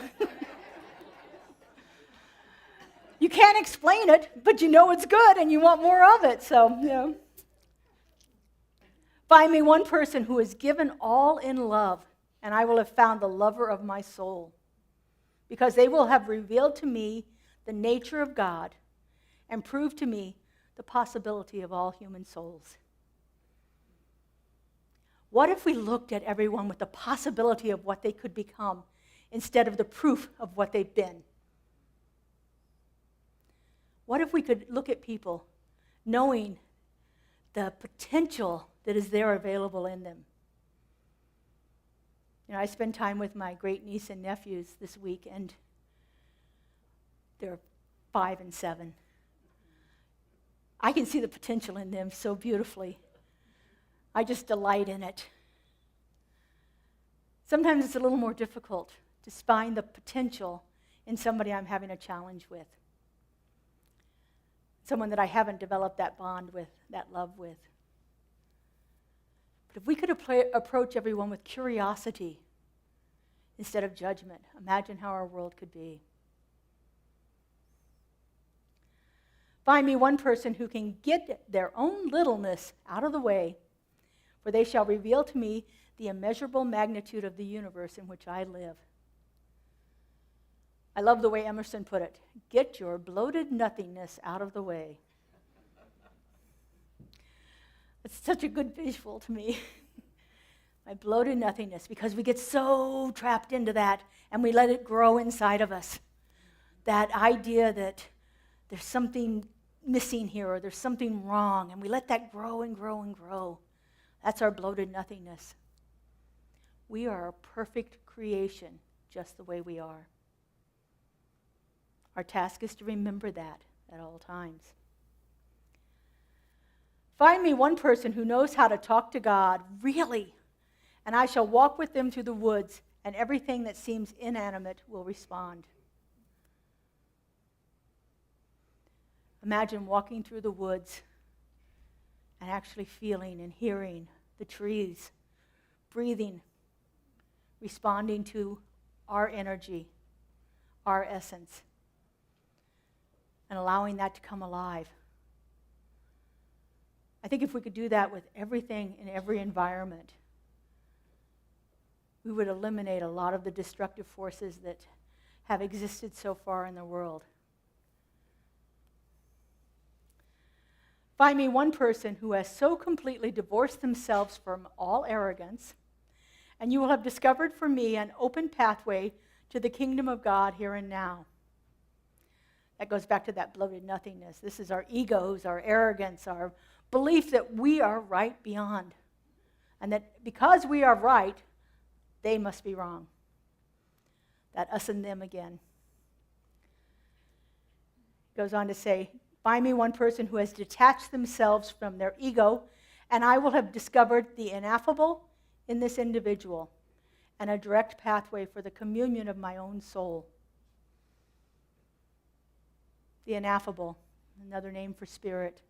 You can't explain it, but you know it's good and you want more of it. So, Find me one person who is given all in love, and I will have found the lover of my soul, because they will have revealed to me the nature of God, and prove to me the possibility of all human souls? What if we looked at everyone with the possibility of what they could become instead of the proof of what they've been? What if we could look at people knowing the potential that is there available in them? You know, I spend time with my great niece and nephews this week, and they're 5 and 7. I can see the potential in them so beautifully. I just delight in it. Sometimes it's a little more difficult to find the potential in somebody I'm having a challenge with, someone that I haven't developed that bond with, that love with. But if we could approach everyone with curiosity instead of judgment, imagine how our world could be. Find me one person who can get their own littleness out of the way, for they shall reveal to me the immeasurable magnitude of the universe in which I live. I love the way Emerson put it. Get your bloated nothingness out of the way. It's such a good visual to me. My bloated nothingness, because we get so trapped into that and we let it grow inside of us. That idea that there's something missing here or there's something wrong, and we let that grow and grow and grow. That's our bloated nothingness. We are a perfect creation just the way we are. Our task is to remember that at all times. Find me one person who knows how to talk to God, really, and I shall walk with them through the woods, and everything that seems inanimate will respond. Imagine walking through the woods and actually feeling and hearing the trees, breathing, responding to our energy, our essence, and allowing that to come alive. I think if we could do that with everything in every environment, we would eliminate a lot of the destructive forces that have existed so far in the world. Find me one person who has so completely divorced themselves from all arrogance, and you will have discovered for me an open pathway to the kingdom of God here and now. That goes back to that bloated nothingness. This is our egos, our arrogance, our belief that we are right beyond, and that because we are right, they must be wrong. That us and them again. Goes on to say, find me one person who has detached themselves from their ego, and I will have discovered the ineffable in this individual and a direct pathway for the communion of my own soul. The ineffable, another name for spirit,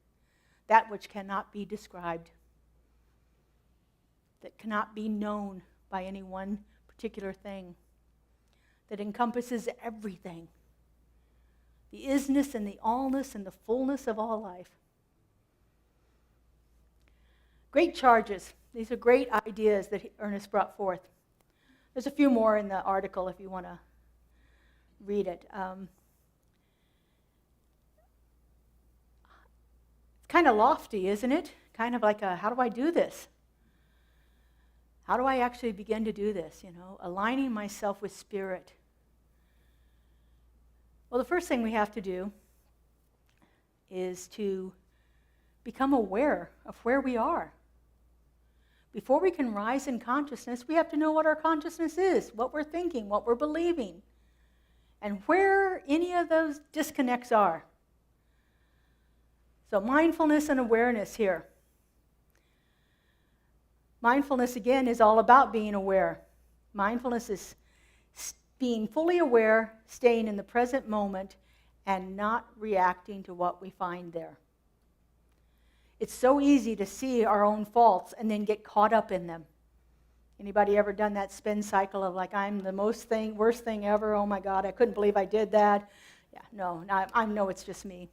that which cannot be described, that cannot be known by any one particular thing, that encompasses everything, the isness and the allness and the fullness of all life. Great charges. These are great ideas that Ernest brought forth. There's a few more in the article if you want to read it. It's kind of lofty, isn't it? Kind of like how do I do this? How do I actually begin to do this? Aligning myself with spirit. Well, the first thing we have to do is to become aware of where we are. Before we can rise in consciousness, we have to know what our consciousness is, what we're thinking, what we're believing, and where any of those disconnects are. So mindfulness and awareness here. Mindfulness, again, is all about being aware. Mindfulness is being fully aware, staying in the present moment, and not reacting to what we find there. It's so easy to see our own faults and then get caught up in them. Anybody ever done that spin cycle of like, I'm the worst thing ever, oh my God, I couldn't believe I did that? Yeah, no, I know it's just me.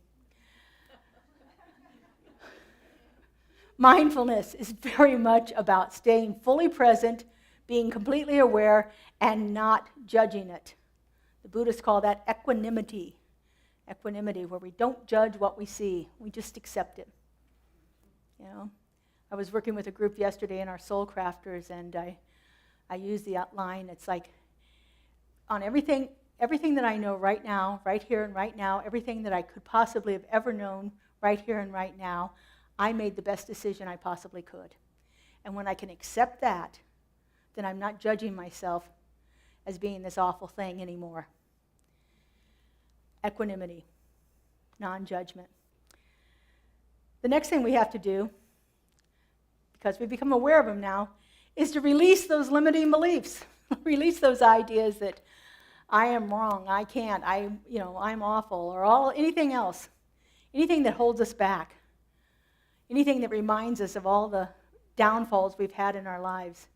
Mindfulness is very much about staying fully present, being completely aware, and not judging it. The Buddhists call that equanimity. Equanimity, where we don't judge what we see, we just accept it. You know, I was working with a group yesterday in our Soul Crafters, and I used the outline. It's like on everything that I know right now, right here and right now, everything that I could possibly have ever known right here and right now, I made the best decision I possibly could. And when I can accept that, then I'm not judging myself as being this awful thing anymore. Equanimity, non-judgment. The next thing we have to do, because we become aware of them now, is to release those limiting beliefs. Release those ideas that I am wrong, I can't, I'm awful, or anything else. Anything that holds us back. Anything that reminds us of all the downfalls we've had in our lives.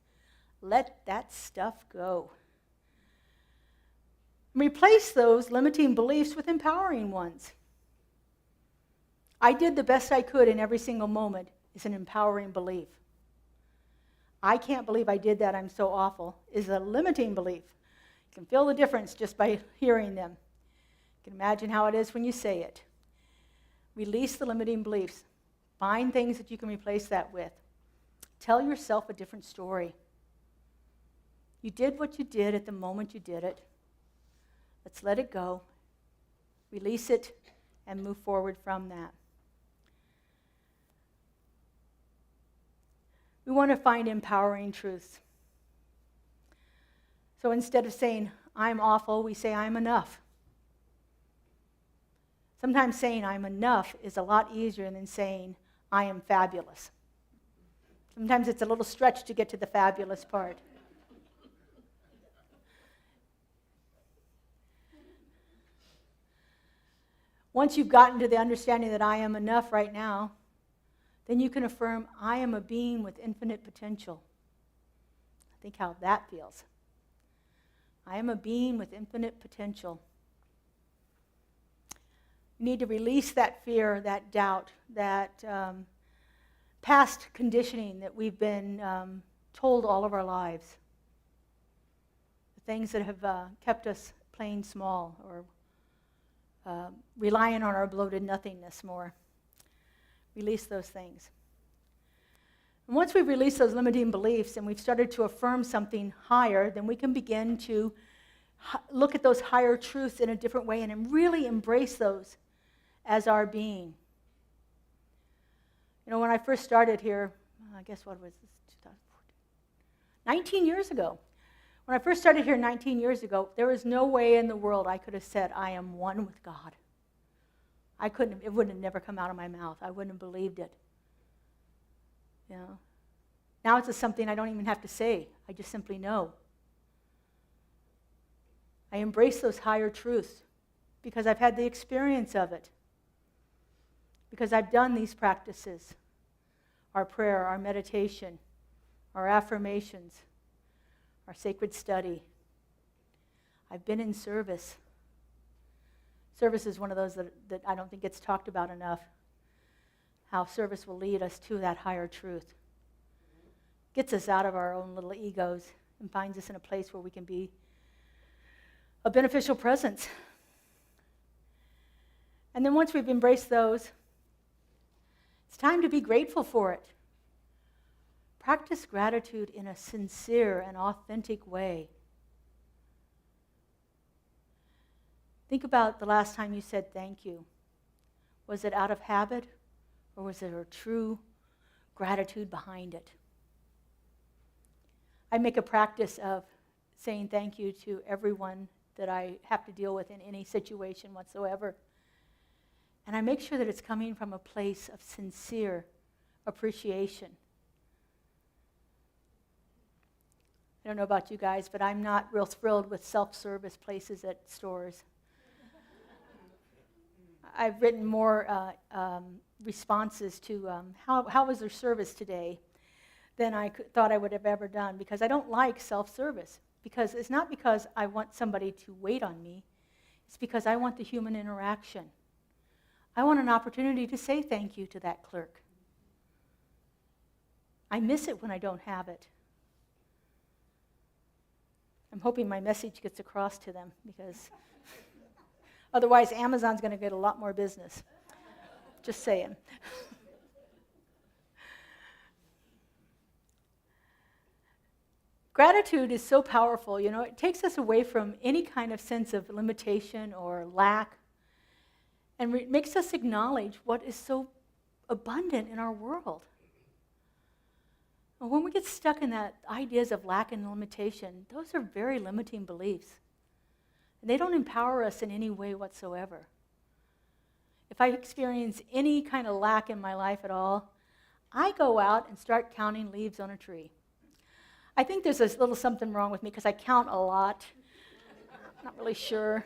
Let that stuff go. Replace those limiting beliefs with empowering ones. I did the best I could in every single moment is an empowering belief. I can't believe I did that, I'm so awful, is a limiting belief. You can feel the difference just by hearing them. You can imagine how it is when you say it. Release the limiting beliefs. Find things that you can replace that with. Tell yourself a different story. You did what you did at the moment you did it. Let's let it go, release it, and move forward from that. We want to find empowering truths. So instead of saying, I'm awful, we say, I'm enough. Sometimes saying I'm enough is a lot easier than saying I am fabulous. Sometimes it's a little stretch to get to the fabulous part. Once you've gotten to the understanding that I am enough right now, then you can affirm, I am a being with infinite potential. Think how that feels. I am a being with infinite potential. You need to release that fear, that doubt, that past conditioning that we've been told all of our lives. The things that have kept us playing small or relying on our bloated nothingness more. Release those things. And once we've released those limiting beliefs and we've started to affirm something higher, then we can begin to look at those higher truths in a different way and really embrace those as our being. You know, when I first started here, I guess what was this, 2014? 19 years ago. When I first started here 19 years ago, there was no way in the world I could have said, I am one with God. It wouldn't have never come out of my mouth. I wouldn't have believed it. You know? Now it's just something I don't even have to say. I just simply know. I embrace those higher truths because I've had the experience of it. Because I've done these practices. Our prayer, our meditation, our affirmations, our sacred study. I've been in service. Service is one of those that I don't think gets talked about enough. How service will lead us to that higher truth. Gets us out of our own little egos and finds us in a place where we can be a beneficial presence. And then once we've embraced those, it's time to be grateful for it. Practice gratitude in a sincere and authentic way. Think about the last time you said thank you. Was it out of habit, or was there a true gratitude behind it? I make a practice of saying thank you to everyone that I have to deal with in any situation whatsoever. And I make sure that it's coming from a place of sincere appreciation. I don't know about you guys, but I'm not real thrilled with self-service places at stores. I've written more responses to how was their service today than I thought I would have ever done, because I don't like self-service. Because it's not because I want somebody to wait on me. It's because I want the human interaction. I want an opportunity to say thank you to that clerk. I miss it when I don't have it. I'm hoping my message gets across to them, because Otherwise, Amazon's going to get a lot more business. Just saying. Gratitude is so powerful, you know, it takes us away from any kind of sense of limitation or lack and makes us acknowledge what is so abundant in our world. And when we get stuck in that ideas of lack and limitation, those are very limiting beliefs. And they don't empower us in any way whatsoever. If I experience any kind of lack in my life at all, I go out and start counting leaves on a tree. I think there's a little something wrong with me because I count a lot. Not really sure.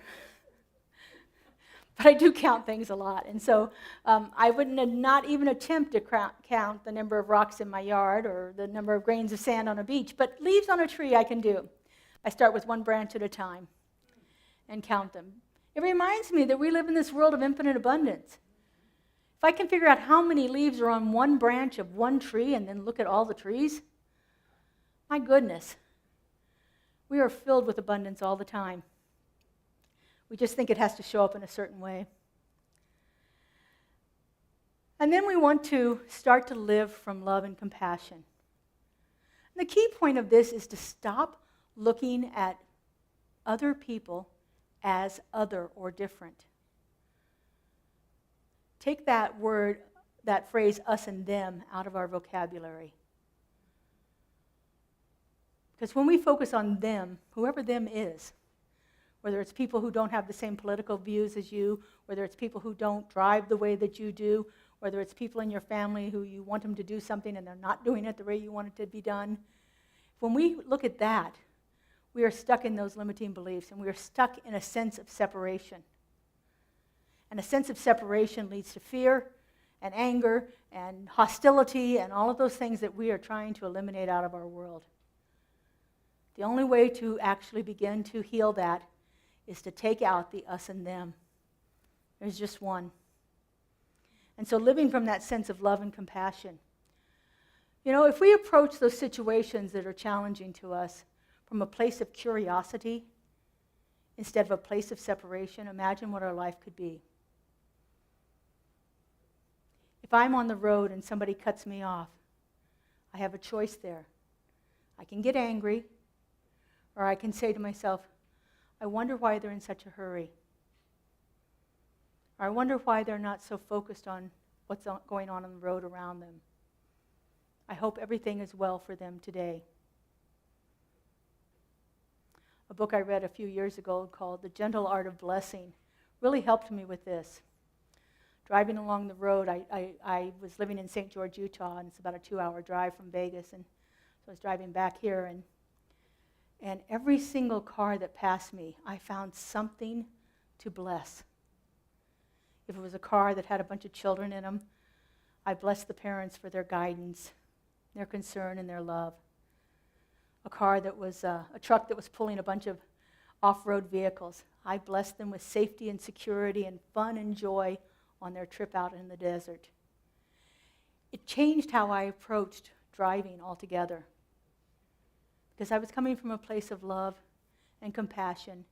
But I do count things a lot. And so I wouldn't not even attempt to count the number of rocks in my yard or the number of grains of sand on a beach. But leaves on a tree I can do. I start with one branch at a time and count them. It reminds me that we live in this world of infinite abundance. If I can figure out how many leaves are on one branch of one tree and then look at all the trees, my goodness, we are filled with abundance all the time. We just think it has to show up in a certain way. And then we want to start to live from love and compassion. And the key point of this is to stop looking at other people as other or different. Take that word, that phrase, us and them, out of our vocabulary. Because when we focus on them, whoever them is, whether it's people who don't have the same political views as you, whether it's people who don't drive the way that you do, whether it's people in your family who you want them to do something and they're not doing it the way you want it to be done, when we look at that, we are stuck in those limiting beliefs and we are stuck in a sense of separation. And a sense of separation leads to fear and anger and hostility and all of those things that we are trying to eliminate out of our world. The only way to actually begin to heal that is to take out the us and them. There's just one. And so living from that sense of love and compassion. You know, if we approach those situations that are challenging to us from a place of curiosity instead of a place of separation, imagine what our life could be. If I'm on the road and somebody cuts me off, I have a choice there. I can get angry, or I can say to myself, I wonder why they're in such a hurry. Or I wonder why they're not so focused on what's going on the road around them. I hope everything is well for them today. A book I read a few years ago called The Gentle Art of Blessing really helped me with this. Driving along the road, I was living in St. George, Utah, and it's about a 2-hour drive from Vegas, and so I was driving back here, and every single car that passed me, I found something to bless. If it was a car that had a bunch of children in them, I blessed the parents for their guidance, their concern, and their love. A car that was a truck that was pulling a bunch of off-road vehicles, I blessed them with safety and security and fun and joy on their trip out in the desert. It changed how I approached driving altogether, because I was coming from a place of love and compassion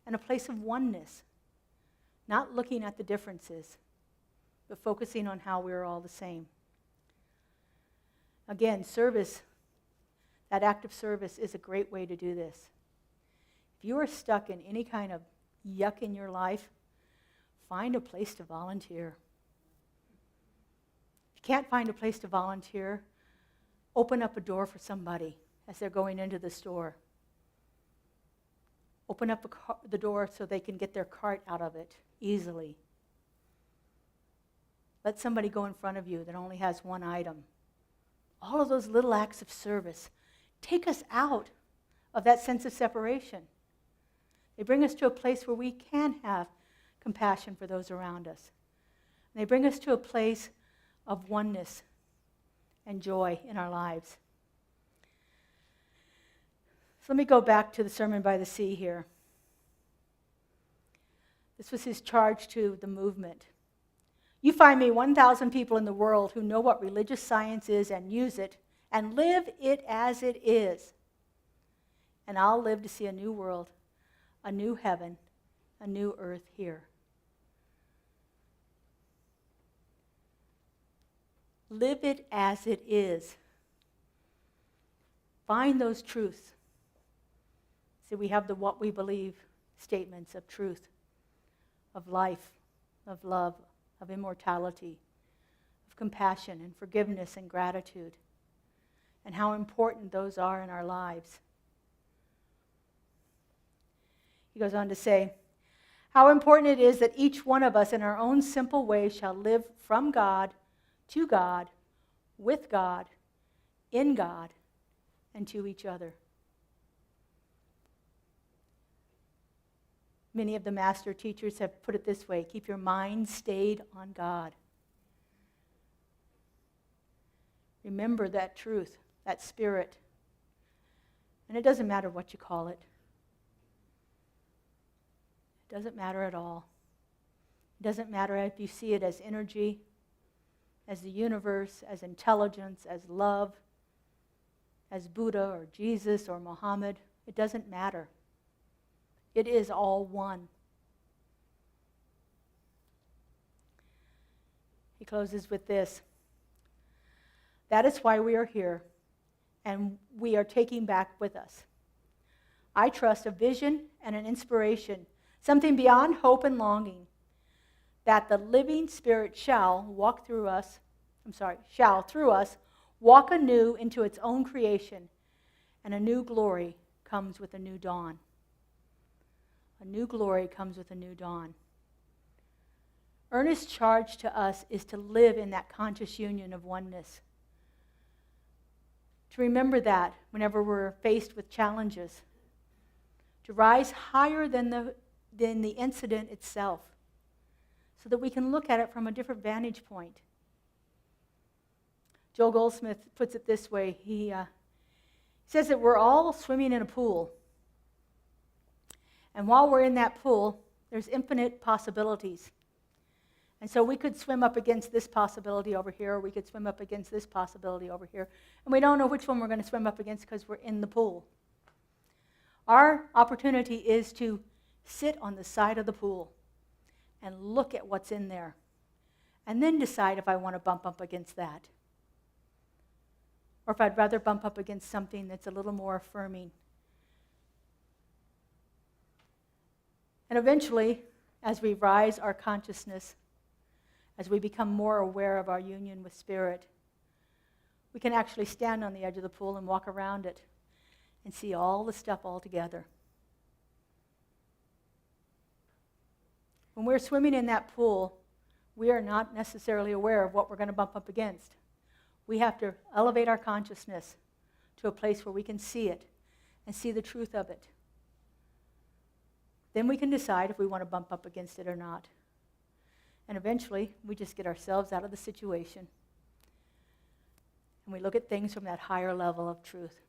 and a place of oneness, not looking at the differences, but focusing on how we're all the same. Again, service, that act of service is a great way to do this. If you are stuck in any kind of yuck in your life, find a place to volunteer. If you can't find a place to volunteer, open up a door for somebody as they're going into the store. Open up the door so they can get their cart out of it easily. Let somebody go in front of you that only has one item. All of those little acts of service take us out of that sense of separation. They bring us to a place where we can have compassion for those around us. And they bring us to a place of oneness and joy in our lives. So let me go back to the Sermon by the Sea here. This was his charge to the movement. You find me 1,000 people in the world who know what religious science is and use it and live it as it is. And I'll live to see a new world, a new heaven, a new earth here. Live it as it is. Find those truths. See, we have the what we believe statements of truth, of life, of love, of immortality, of compassion and forgiveness and gratitude, and how important those are in our lives. He goes on to say, how important it is that each one of us in our own simple way shall live from God, to God, with God, in God, and to each other. Many of the master teachers have put it this way: keep your mind stayed on God. Remember that truth, that spirit. And it doesn't matter what you call it. It doesn't matter at all. It doesn't matter if you see it as energy, as the universe, as intelligence, as love, as Buddha or Jesus or Muhammad. It doesn't matter. It is all one. He closes with this. That is why we are here, and we are taking back with us, I trust, a vision and an inspiration, something beyond hope and longing, that the living Spirit shall through us, walk anew into its own creation, and a new glory comes with a new dawn. A new glory comes with a new dawn. Ernest's charge to us is to live in that conscious union of oneness. To remember that whenever we're faced with challenges. To rise higher than the incident itself, so that we can look at it from a different vantage point. Joel Goldsmith puts it this way. He says that we're all swimming in a pool. And while we're in that pool, there's infinite possibilities. And so we could swim up against this possibility over here, or we could swim up against this possibility over here. And we don't know which one we're going to swim up against because we're in the pool. Our opportunity is to sit on the side of the pool and look at what's in there, and then decide if I want to bump up against that, or if I'd rather bump up against something that's a little more affirming. And eventually, as we rise our consciousness, as we become more aware of our union with Spirit, we can actually stand on the edge of the pool and walk around it and see all the stuff all together. When we're swimming in that pool, we are not necessarily aware of what we're going to bump up against. We have to elevate our consciousness to a place where we can see it and see the truth of it. Then we can decide if we want to bump up against it or not. And eventually, we just get ourselves out of the situation. And we look at things from that higher level of truth,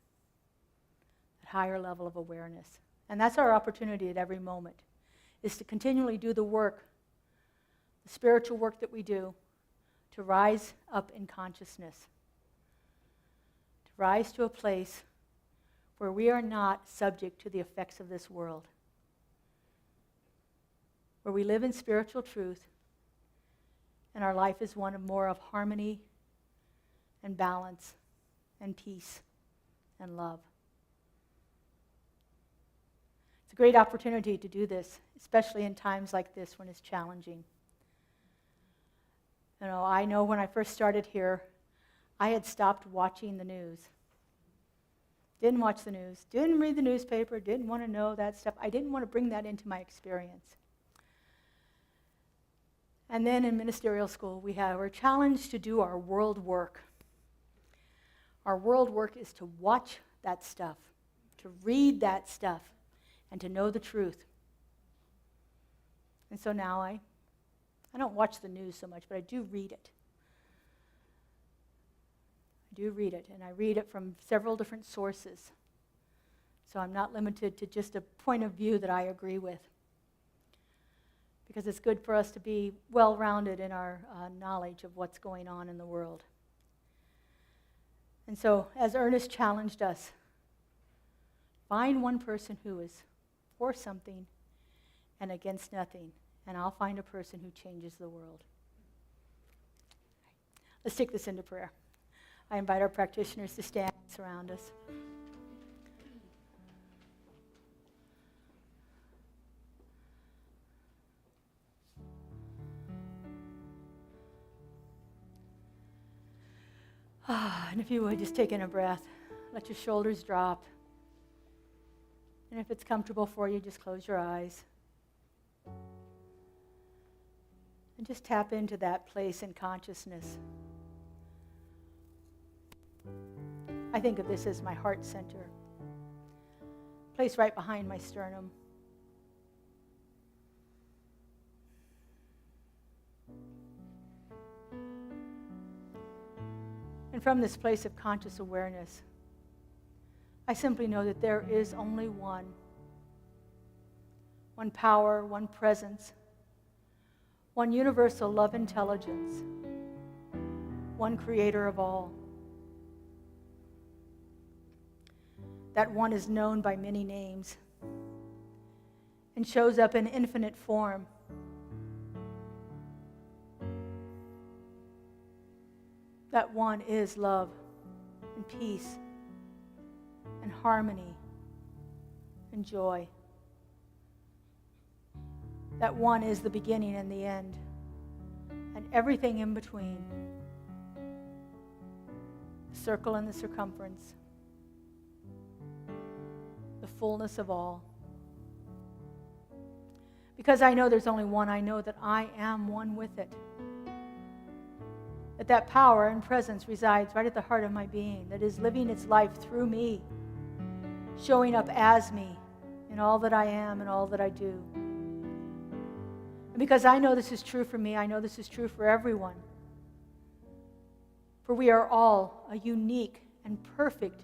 that higher level of awareness. And that's our opportunity at every moment, is to continually do the work, the spiritual work that we do, to rise up in consciousness, to rise to a place where we are not subject to the effects of this world, where we live in spiritual truth, and our life is one of more of harmony and balance and peace and love. It's a great opportunity to do this, especially in times like this when it's challenging. I know when I first started here, I had stopped watching the news. Didn't watch the news, didn't read the newspaper, didn't want to know that stuff. I didn't want to bring that into my experience. And then in ministerial school, we're challenged to do our world work. Our world work is to watch that stuff, to read that stuff, and to know the truth. And so now I don't watch the news so much, but I do read it. I do read it, and I read it from several different sources. So I'm not limited to just a point of view that I agree with, because it's good for us to be well-rounded in our knowledge of what's going on in the world. And so, as Ernest challenged us, find one person who is for something and against nothing, and I'll find a person who changes the world. Let's take this into prayer. I invite our practitioners to stand and surround us. And if you would, just take in a breath. Let your shoulders drop. And if it's comfortable for you, just close your eyes. And just tap into that place in consciousness. I think of this as my heart center, place right behind my sternum. And from this place of conscious awareness, I simply know that there is only one power, one presence, one universal love intelligence, one creator of all. That one is known by many names and shows up in infinite form. That one is love and peace and harmony and joy. That one is the beginning and the end, and everything in between. The circle and the circumference. The fullness of all. Because I know there's only one, I know that I am one with it. That power and presence resides right at the heart of my being, that is living its life through me, showing up as me in all that I am and all that I do. And because I know this is true for me, I know this is true for everyone. For we are all a unique and perfect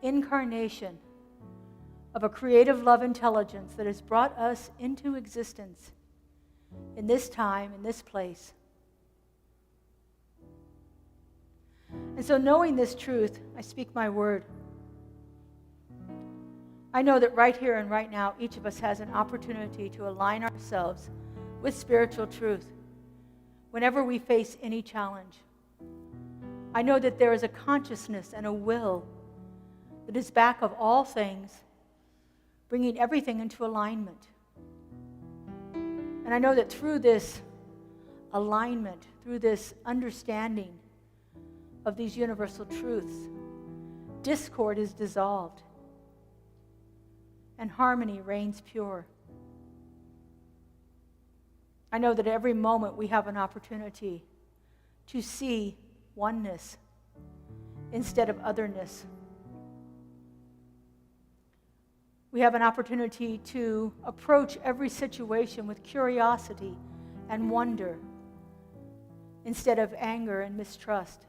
incarnation of a creative love intelligence that has brought us into existence in this time, in this place. And so knowing this truth, I speak my word. I know that right here and right now, each of us has an opportunity to align ourselves with spiritual truth whenever we face any challenge. I know that there is a consciousness and a will that is back of all things, bringing everything into alignment. And I know that through this alignment, through this understanding of these universal truths, discord is dissolved and harmony reigns pure. I know that every moment we have an opportunity to see oneness instead of otherness. We have an opportunity to approach every situation with curiosity and wonder instead of anger and mistrust.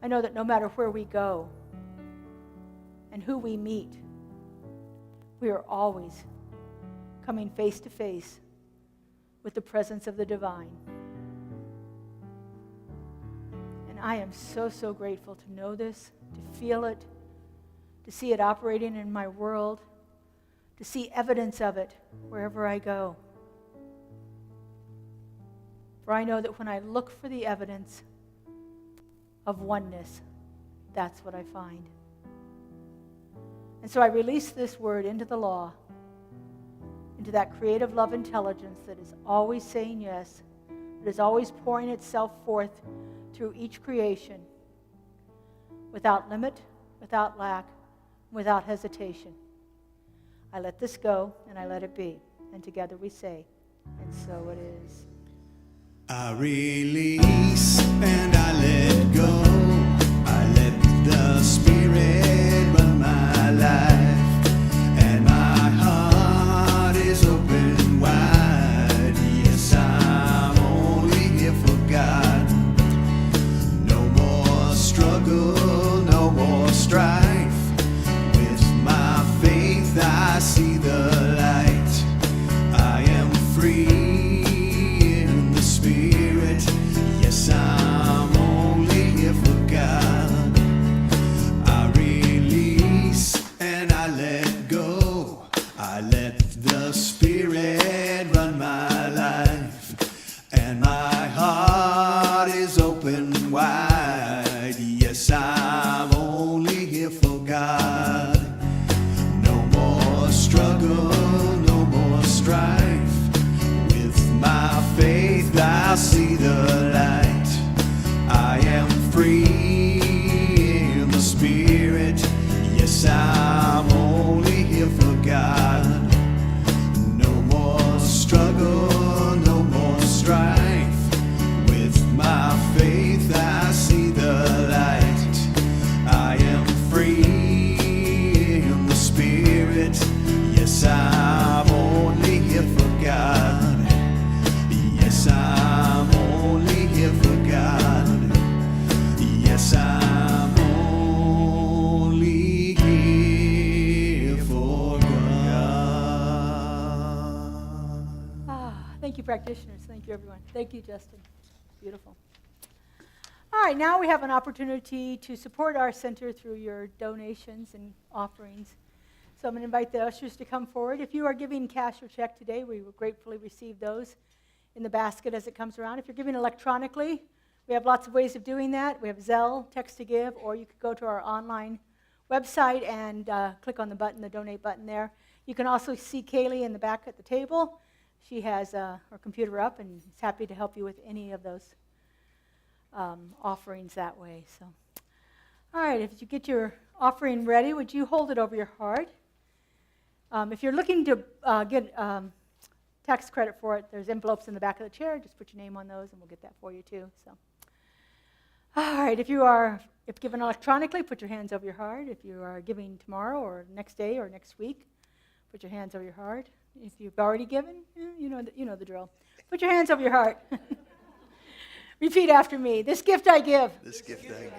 I know that no matter where we go and who we meet, we are always coming face to face with the presence of the divine. And I am so, so grateful to know this, to feel it, to see it operating in my world, to see evidence of it wherever I go. For I know that when I look for the evidence of oneness, that's what I find. And so I release this word into the law, into that creative love intelligence that is always saying yes, that is always pouring itself forth through each creation, without limit, without lack, without hesitation. I let this go and I let it be. And together we say, and so it is. I release and I let go. I let the Spirit run my life, and my heart is open wide. Yes, I'm only here for God. No more struggle, no more strife. With my faith I see the light. I am free. Yes, I'm only here for God. I struggle, no more strife. With my faith I see the light. I am free in the Spirit. Yes, I'm only here for God. No more struggle, no more strife. With my faith I see the light. I am free in the Spirit. Yes, I'm only here for God. Yes, I'm only here for God. Yes, I'm only here for God. Thank you, practitioners. Thank you, everyone. Thank you, Justin. Beautiful. All right, now we have an opportunity to support our center through your donations and offerings. So I'm going to invite the ushers to come forward. If you are giving cash or check today, we will gratefully receive those in the basket as it comes around. If you're giving electronically, we have lots of ways of doing that. We have Zelle, Text to Give, or you could go to our online website and click on the button, the donate button there. You can also see Kaylee in the back at the table. She has her computer up and is happy to help you with any of those offerings that way. So, all right, if you get your offering ready, would you hold it over your heart? If you're looking to get tax credit for it, there's envelopes in the back of the chair. Just put your name on those, and we'll get that for you too. So, all right, if given electronically, put your hands over your heart. If you are giving tomorrow or next day or next week, put your hands over your heart. If you've already given, you know the drill. Put your hands over your heart. Repeat after me. This gift I give This gift I give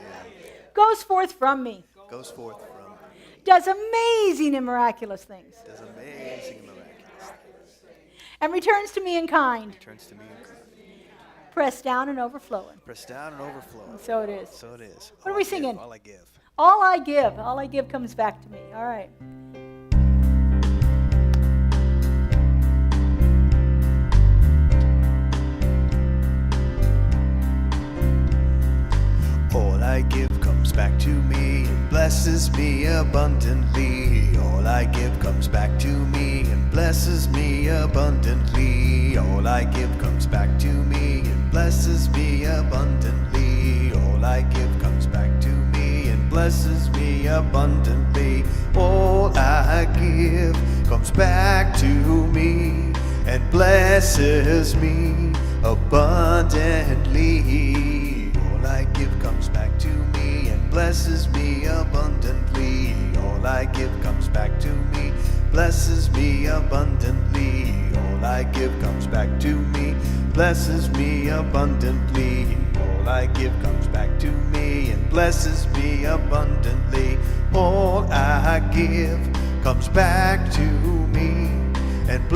goes forth from me, goes forth from me. does amazing and miraculous things, Does amazing and miraculous things. and returns to me in kind, Turns to me in kind. pressed down and overflowing. Pressed down and overflowing. So it is. So it is. What are All we I give, singing? All I give. All I give comes back to me. All right. All I give comes back to me and blesses me abundantly. All I give comes back to me and blesses me abundantly. All I give comes back to me and blesses me abundantly. All I give comes back to me and blesses me abundantly. All I give comes back to me and blesses me abundantly. All I give comes back to me and blesses me abundantly. All I give comes back to me, blesses me abundantly. All I give comes back to me, blesses me abundantly. All I give comes back to me and blesses me abundantly. All I give comes back to me and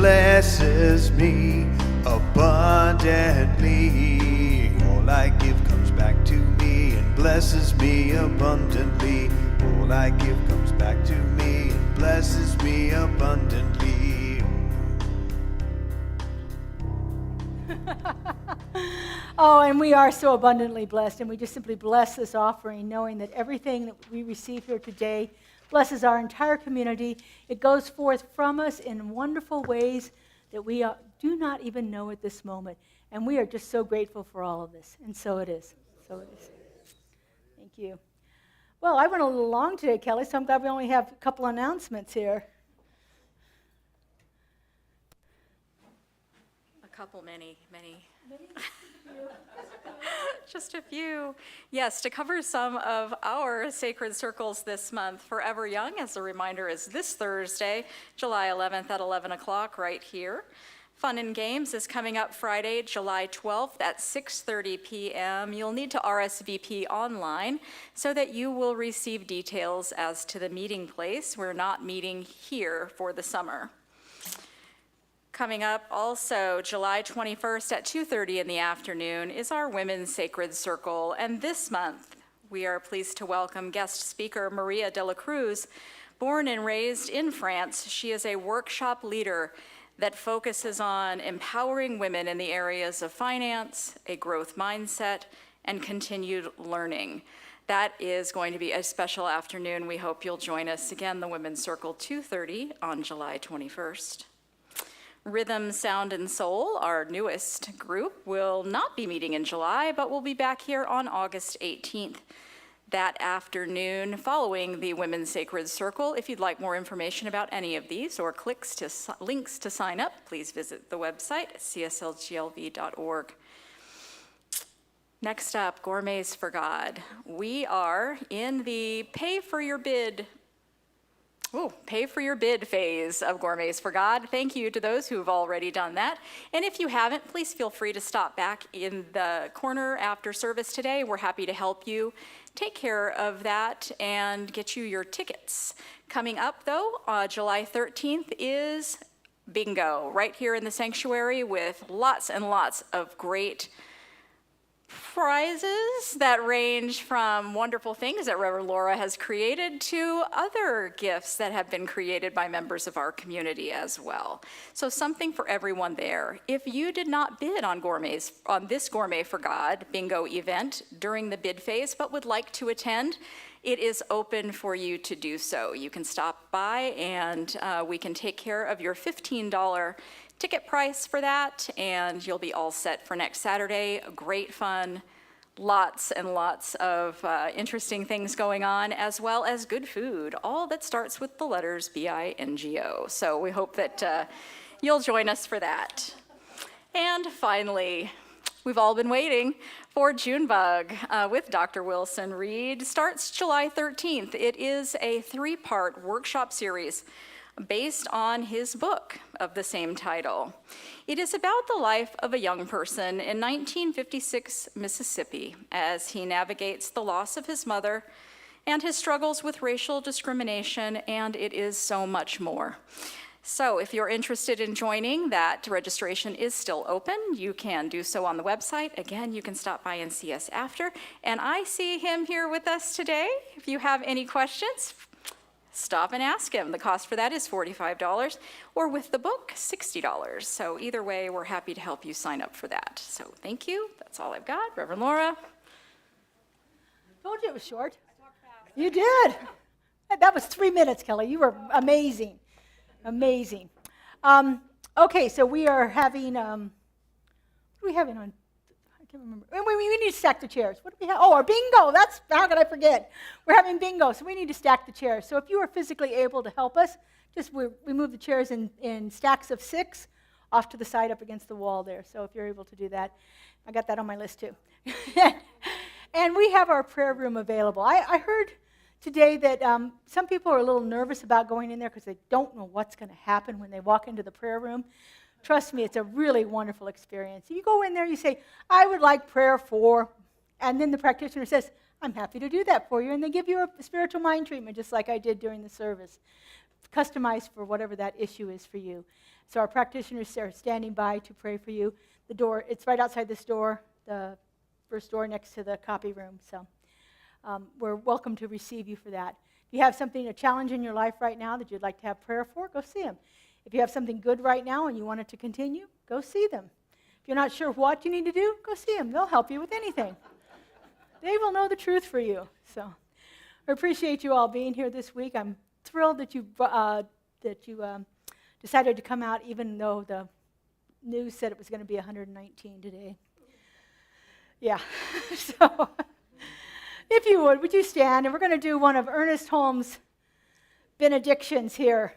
blesses me abundantly. All I give comes back to me and blesses me abundantly. All I give comes back to me and blesses me abundantly. Oh, and we are so abundantly blessed, and we just simply bless this offering, knowing that everything that we receive here today blesses our entire community. It goes forth from us in wonderful ways that we do not even know at this moment. And we are just so grateful for all of this. And so it is. So it is. Thank you. Well, I went a little long today, Kelly, so I'm glad we only have a couple announcements here. A couple, many. Just a few. Yes, to cover some of our sacred circles this month, Forever Young, as a reminder, is this Thursday, July 11th at 11 o'clock right here. Fun and Games is coming up Friday, July 12th at 6:30 p.m. You'll need to RSVP online so that you will receive details as to the meeting place. We're not meeting here for the summer. Coming up also, July 21st at 2:30 in the afternoon is our Women's Sacred Circle. And this month, we are pleased to welcome guest speaker Maria de la Cruz. Born and raised in France, she is a workshop leader that focuses on empowering women in the areas of finance, a growth mindset, and continued learning. That is going to be a special afternoon. We hope you'll join us. Again, the Women's Circle, 2:30 on July 21st. Rhythm, Sound, and Soul, our newest group, will not be meeting in July, but will be back here on August 18th. That afternoon, following the Women's Sacred Circle. If you'd like more information about any of these or links to sign up, please visit the website, cslglv.org. Next up, Gourmets for God. We are in the pay for your bid phase of Gourmets for God. Thank you to those who have already done that. And if you haven't, please feel free to stop back in the corner after service today. We're happy to help you take care of that and get you your tickets. Coming up, though, July 13th is bingo right here in the sanctuary with lots and lots of great prizes that range from wonderful things that Reverend Laura has created to other gifts that have been created by members of our community as well. So something for everyone there. If you did not bid on this Gourmet for God bingo event during the bid phase but would like to attend, it is open for you to do so. You can stop by and we can take care of your $15 ticket price for that, and you'll be all set for next Saturday. Great fun, lots and lots of interesting things going on, as well as good food, all that starts with the letters BINGO. So we hope that you'll join us for that. And finally, we've all been waiting for Junebug with Dr. Wilson Reed. Starts July 13th. It is a 3-part workshop series based on his book of the same title. It is about the life of a young person in 1956 Mississippi as he navigates the loss of his mother and his struggles with racial discrimination, and it is so much more. So if you're interested in joining, that registration is still open. You can do so on the website. Again, you can stop by and see us after. And I see him here with us today. If you have any questions, stop and ask him. The cost for that is $45, or with the book, $60. So either way, we're happy to help you sign up for that. So thank you. That's all I've got. Reverend Laura. Told you it was short. You did. That was 3 minutes, Kelly. You were amazing. Amazing. Okay, so we are having, what are we having on? I can't remember. We need to stack the chairs. What do we have? Oh, our bingo. That's, how could I forget? We're having bingo, so we need to stack the chairs. So if you are physically able to help us, just we move the chairs in stacks of 6 off to the side up against the wall there. So if you're able to do that, I got that on my list too. And we have our prayer room available. I heard today that some people are a little nervous about going in there because they don't know what's going to happen when they walk into the prayer room. Trust me, it's a really wonderful experience. You go in there, you say, I would like prayer for, and then the practitioner says, I'm happy to do that for you, and they give you a spiritual mind treatment just like I did during the service, customized for whatever that issue is for you. So our practitioners are standing by to pray for you. The door, it's right outside this door, the first door next to the copy room, so we're welcome to receive you for that. If you have something, a challenge in your life right now that you'd like to have prayer for, go see them. If you have something good right now and you want it to continue, go see them. If you're not sure what you need to do, go see them. They'll help you with anything. They will know the truth for you. So I appreciate you all being here this week. I'm thrilled that you decided to come out, even though the news said it was going to be 119 today. Yeah. So if you would you stand? And we're going to do one of Ernest Holmes' benedictions here.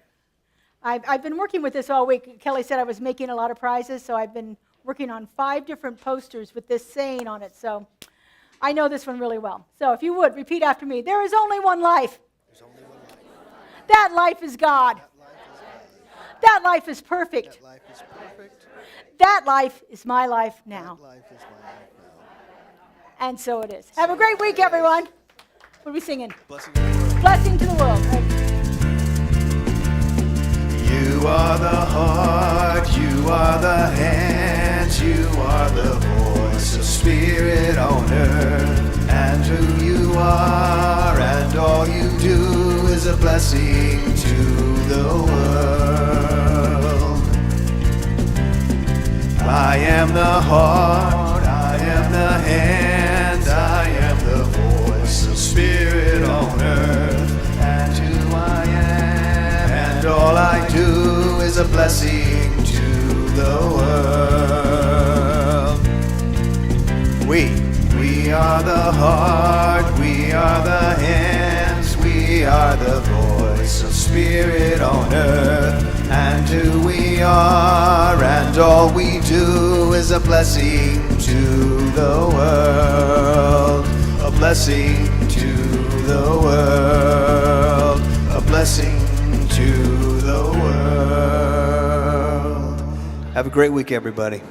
I've been working with this all week. Kelly said I was making a lot of prizes, so I've been working on 5 different posters with this saying on it. So I know this one really well. So if you would, repeat after me. There is only one life. There's only one life. That life is God. That life is God. That life is perfect. That life is perfect. That life is my life now. That life is my life now. And so it is. Have a great week, everyone. What are we singing? Blessing to the world. Blessing to the world. Right. You are the heart, you are the hands, you are the voice of spirit on earth. And who you are and all you do is a blessing to the world. I am the heart, I am the hands, I am the voice of all I do is a blessing to the world. We are the heart, we are the hands, we are the voice of spirit on earth. And who we are and all we do is a blessing to the world. A blessing to the world. A blessing to the world. Have a great week, everybody.